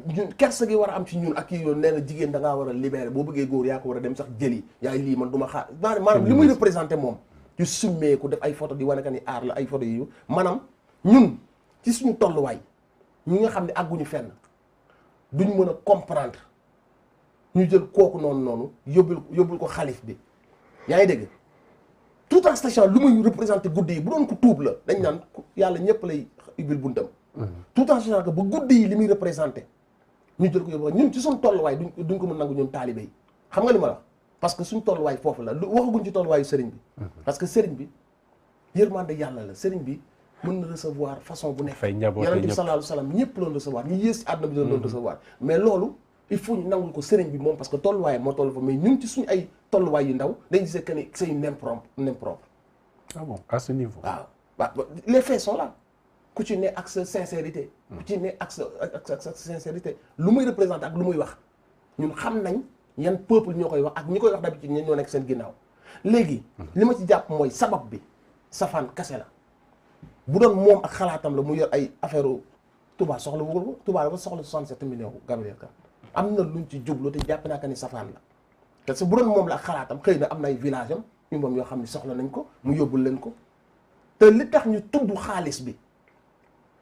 ñun kersa gi war a am ci ñun ak kii yoon nee na jigéen da ngaa war a libérer boo bëggee góor yaa ko war a dem sax jëli yaay lii man du ma xaar maanaam li muy représenté moom yu summeeku def ay photo di wane ka ni aar la ay photo yi maanaam ñun ci suñu tolluwaay ñi nga xam ne àgguñu fenn duñ mën a comprendre ñu jël kooku noonu yóbbul ko xalif bi yaa ngi dégg tout en sachant lu muy représenté guddi yi bu doon ko tuub la dañ naan yàlla ñëpp lay ubbil buntam tout en sachant que ba guddi yi li muy représenté ñu jël ko yóbbu ñun ci suñ tolluwaay duñ ko mën nangu ñun taalibe yi xam nga li ma la parce que suñ tolluwaay foofu la lu waxaguñ ci tolluwaayu sëriñ bi parce que sëriñ bi yërmande yàlla la sëriñ bi mën na recevoir façon bu nekk. fay njaboote yonent bi sallallahu alayhi wa sallam ñëpp loon recevoir ñi yées ci àdduna bi doon recevoir mais loolu il faut ñu nangul ko sëriñ bi moom parce que tolluwaayam moo toll fa mais ñun ci suñu ay tolluwaay yu ndaw dañ gisee que ni c'est une impropre. Ah bon, à ce niveau. waaw les faits sont là ku ci ne ak sa sincérité. ku ci ne ak sa sincérité lu muy représenté ak lu muy wax ñun xam nañ yan peuple ñoo koy wax ak ñi koy wax d'habitude ñoo nekk seen ginnaaw léegi. li ma ci jàpp mooy sabab bi safaan kase la bu doon moom ak xalaatam la mu yor ay affaire Touba soxla wugul ko Touba dafa soxla 67 millions Gabriel Kane am na luñ ci jublu te jàpp naa que ni safaan la parce que bu doon moom la ak xalaatam xëy na am na ay village am ñu moom yoo xam ne soxla nañ ko mu yóbbul leen ko te li tax ñu tudd xaalis bi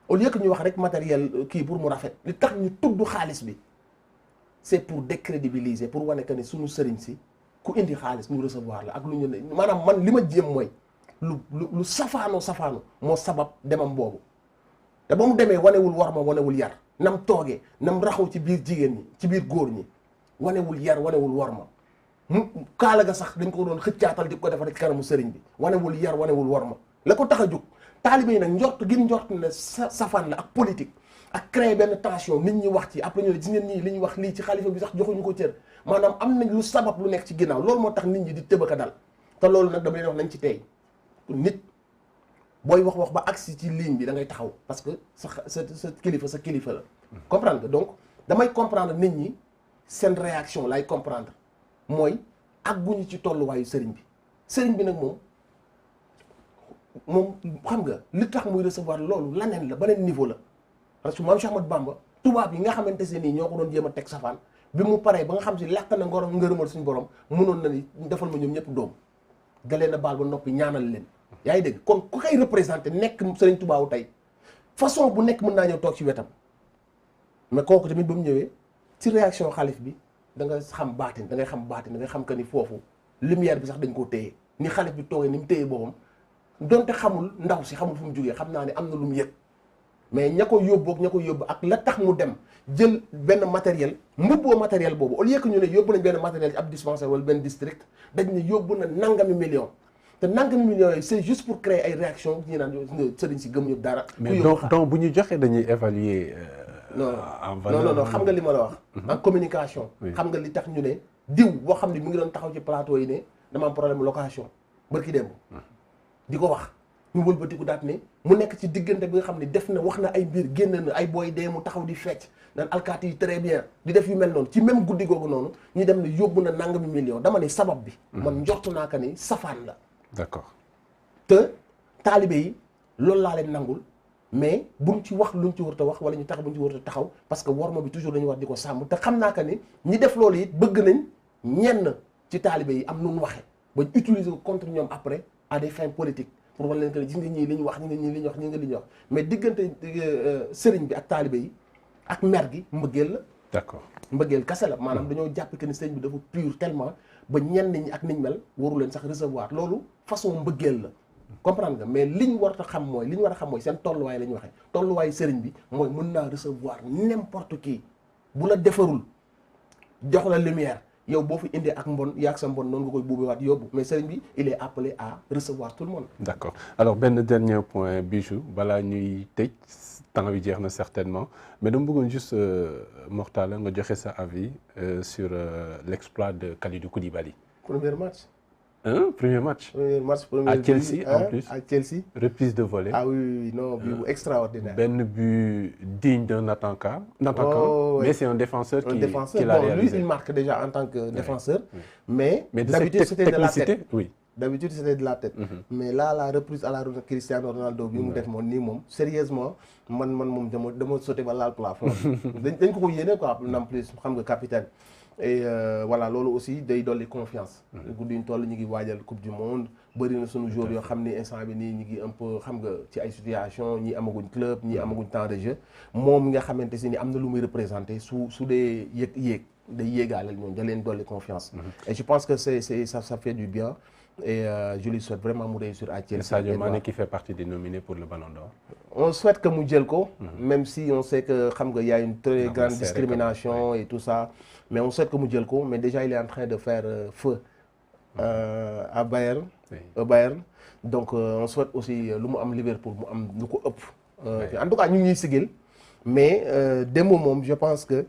au lieu que ñu wax rek matériel kii pour mu rafet li tax ñu tudd xaalis bi c'est pour décrédibiliser pour wane que ni suñu sëriñ si ku indi xaalis ñu recevoir la ak lu ñu ne maanaam man li ma jéem mooy lu safaano moo sabab demam boobu te ba mu demee wanewul war ma wanewul yar nam toogee nam raxaw ci biir jigéen ñi ci biir góor ñi wanewul yar wanewul war ma mu kaala ga sax dañ ko doon xëccaatal di ko defar ci kanamu sëriñ bi wanewul yar wanewul war ma la ko tax a jóg taalibe yi nag njort ne safaan la ak politique ak créer benn tension nit ñi wax ci après ñu ne gis ngeen ñii li ñu wax lii ci xalifa bi sax joxuñu ko cër maanaam am nañ lu sabab lu nekk ci ginnaaw loolu moo tax nit ñi di tëbaka dal te loolu nag dama leen wax nañ ci tey nit booy wax ba agsi ci ligne bi da ngay taxaw parce que sa kilifa la comprendre nga donc damay comprendre nit ñi seen réaction lay comprendre mooy àgguñu ci tolluwaayu sëriñ bi nag moom xam nga li tax muy recevoir loolu laneen la beneen niveau la parce que maam Cheikh Ahmadou Bamba tubaab yi nga xamante ne nii ñoo ko doon jéem a teg safaan bi mu paree ba nga xam si làkk na ngërëmal suñu borom mënoon na ni defal ma ñoom ñëpp doom dalee na baal ba noppi ñaanal leen yaa ngi dégg kon ku koy représenté nekk Sëriñ Tuubaa wu tey façon bu nekk mën naa ñëw toog ci wetam mais kooku tamit ba mu ñëwee ci réaction xalif bi da nga xam baatin da ngay xam que ni foofu lumière bi sax dañ koo téye ni xalif bi toogee ni mu téye boppam donte xamul ndaw si xamul fu mu jógee xam naa ne am na lu mu yëg mais ña ko yóbbu ak la tax mu dem jël benn matériel mbubboo matériel boobu au lieu que ñu ne yóbbu nañ benn matériel ci ab dispensaire wala benn district dañ ne yóbbu na nangami million te nangami millions yooyu c'est juste pour créer ay réaction ñi naan sëriñ si gëm ñu dara. mais donc bu ñu joxee dañuy évaluer. en valeur non xam nga li ma la wax. en communication. xam nga li tax ñu ne diw boo xam ne mu ngi doon taxaw ci plateau yi ne dama am problème location barki démb di ko wax ñu wëlbatiku daat ne mu nekk ci diggante bi nga xam ne def na wax na ay mbir génn na ay booy dee mu taxaw di fecc naan alkaati yi très bien di def yu mel noonu ci même guddi googu noonu ñu dem ne yóbbu na nangami million dama ne sabab bi. man njortu naa ko ni safaan la. d'accord te taalibe yi loolu laa leen nangul mais buñ ci wax luñ ci war a wax wala ñu tax buñ ci war a taxaw parce que worma bi toujours dañu war di ko sàmm te xam naa que ni ñi def loolu it bëgg nañ ñenn ci taalibe yi am nu mu waxee ba utiliser ko contre ñoom après à des fins politiques pour wan leen que gis nga ñii li ñu wax ñi nga ñii li ñu wax ñi nga li ñu wax mais diggante sëriñ bi ak taalibe yi ak mer gi mbëggeel la. d'accord mbëggeel kase la maanaam dañoo jàpp que ni sëriñ bi dafa pur tellement ba ñenn ñi ak niñ mel waru leen sax recevoir loolu façon mbëggeel la comprendre nga mais li ñu war a xam mooy seen tolluwaay la ñu waxee tolluwaayu sëriñ bi mooy mën naa recevoir n'importe qui bu la defarul jox la lumière yow boo fi indee ak mbon yaag sa mbon noonu nga koy buubewaat yóbbu mais sëriñ bi il est appelé à recevoir tout le monde. d'accord alors benn dernier point Bijou balaa ñuy tëj temps bi jeex na certainement mais dama bëggoon juste Mortalla nga joxe sa avis sur l'exploit de Kalidou Koulibaly. Premier match. Premier match à Chelsea en plus à Chelsea. reprise de volée. Ah oui non but extraordinaire. benn but digne d'un attaquant. Mais c'est un défenseur qui l'a réalisé. Lui il marque déjà en tant que défenseur. Mais d'habitude c'était de la tête. Oui. D'habitude c'était de la tête. Mais là la reprise à la Cristiano Ronaldo bi mu def moom nii moom sérieusement man moom dama sauté ba laal plafond. dañ ko yéene quoi en plus xam nga capitaine. et voilà loolu aussi day dolli confiance. guddi ñu toll ñu ngi waajal coupe du monde bëri na sunu joueurs yoo xam ni instant bi nii ñu ngi un peu xam nga ci ay situation ñii amaguñ club ñii amaguñ temps de jeu moom nga xamante si ni am na lu muy représenté su dee yéeg day yéegaaleel ñoom da leen dolli confiance. et je pense que ça fait du bien. Et je lui souhaite vraiment mu réussir à Chelsea. Sadio Mané qui fait partie des nominés pour le Ballon d'Or. On souhaite que mu jël ko. Même si on sait que xam nga y a une très grande discrimination et tout ça. Mais on souhaite que mu jël ko mais déjà il est en train de faire feu à Bayern. Au Bayern donc on souhaite aussi lu mu am Liverpool mu am lu ko ëpp. En tout cas ñu ngi ñuy sigil mais démb moom je pense que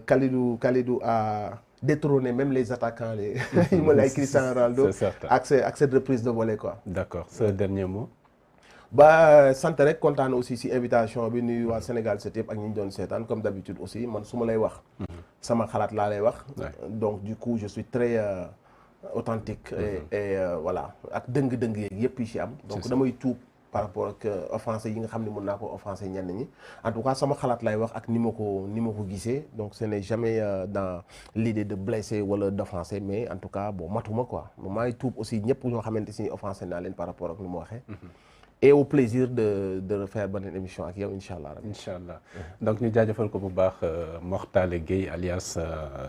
Kalidou a détrôné même les attaquants les yu ma lay Cristiano Ronaldo ak cette reprise de volée quoi. D'accord, ce dernier mot. ba sant rek kontaan aussi si invitation bi nuyu waa Sénégal 7 yëpp ak ñi ñu doon seetaan comme d'habitude aussi man su ma lay wax. sama xalaat laa lay wax. donc du coup je suis très authentique et voilà ak dëng-dëng yeeg yëpp yi ci am. donc damay tuub par rapport ak offensé yi nga xam ne mën naa ko offensé ñenn ñi en tout cas sama xalaat lay wax ak ni ma ko gisee donc ce n'est jamais dans l'idée de blesser wala d'offenser mais en tout cas bon matuma quoi maa ngi tuub aussi ñëpp ñoo xamante si offensé naa leen par rapport ak ni ma waxee. et au plaisir de refaire beneen émission ak yow incha allah. incha allah donc ñu jaajëfal ko bu baax Mokhtalé Gueye alias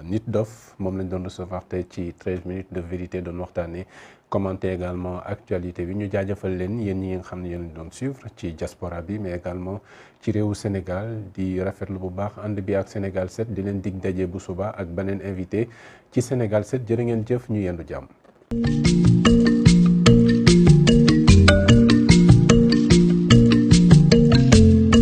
Nit Dof moom lañ doon recevoir tey ci 13 minutes de vérité doon waxtaanee commenter également actualité bi ñu jaajëfal leen yéen ñi nga xam ne yéen doon suivre ci diaspora bi mais également ci réewu Sénégal di rafetlu bu baax ànd bi ak Sénégal 7 di leen dig daje bu suba ak beneen invité ci Sénégal 7 jërë ngeen jëf ñu yendu jàmm.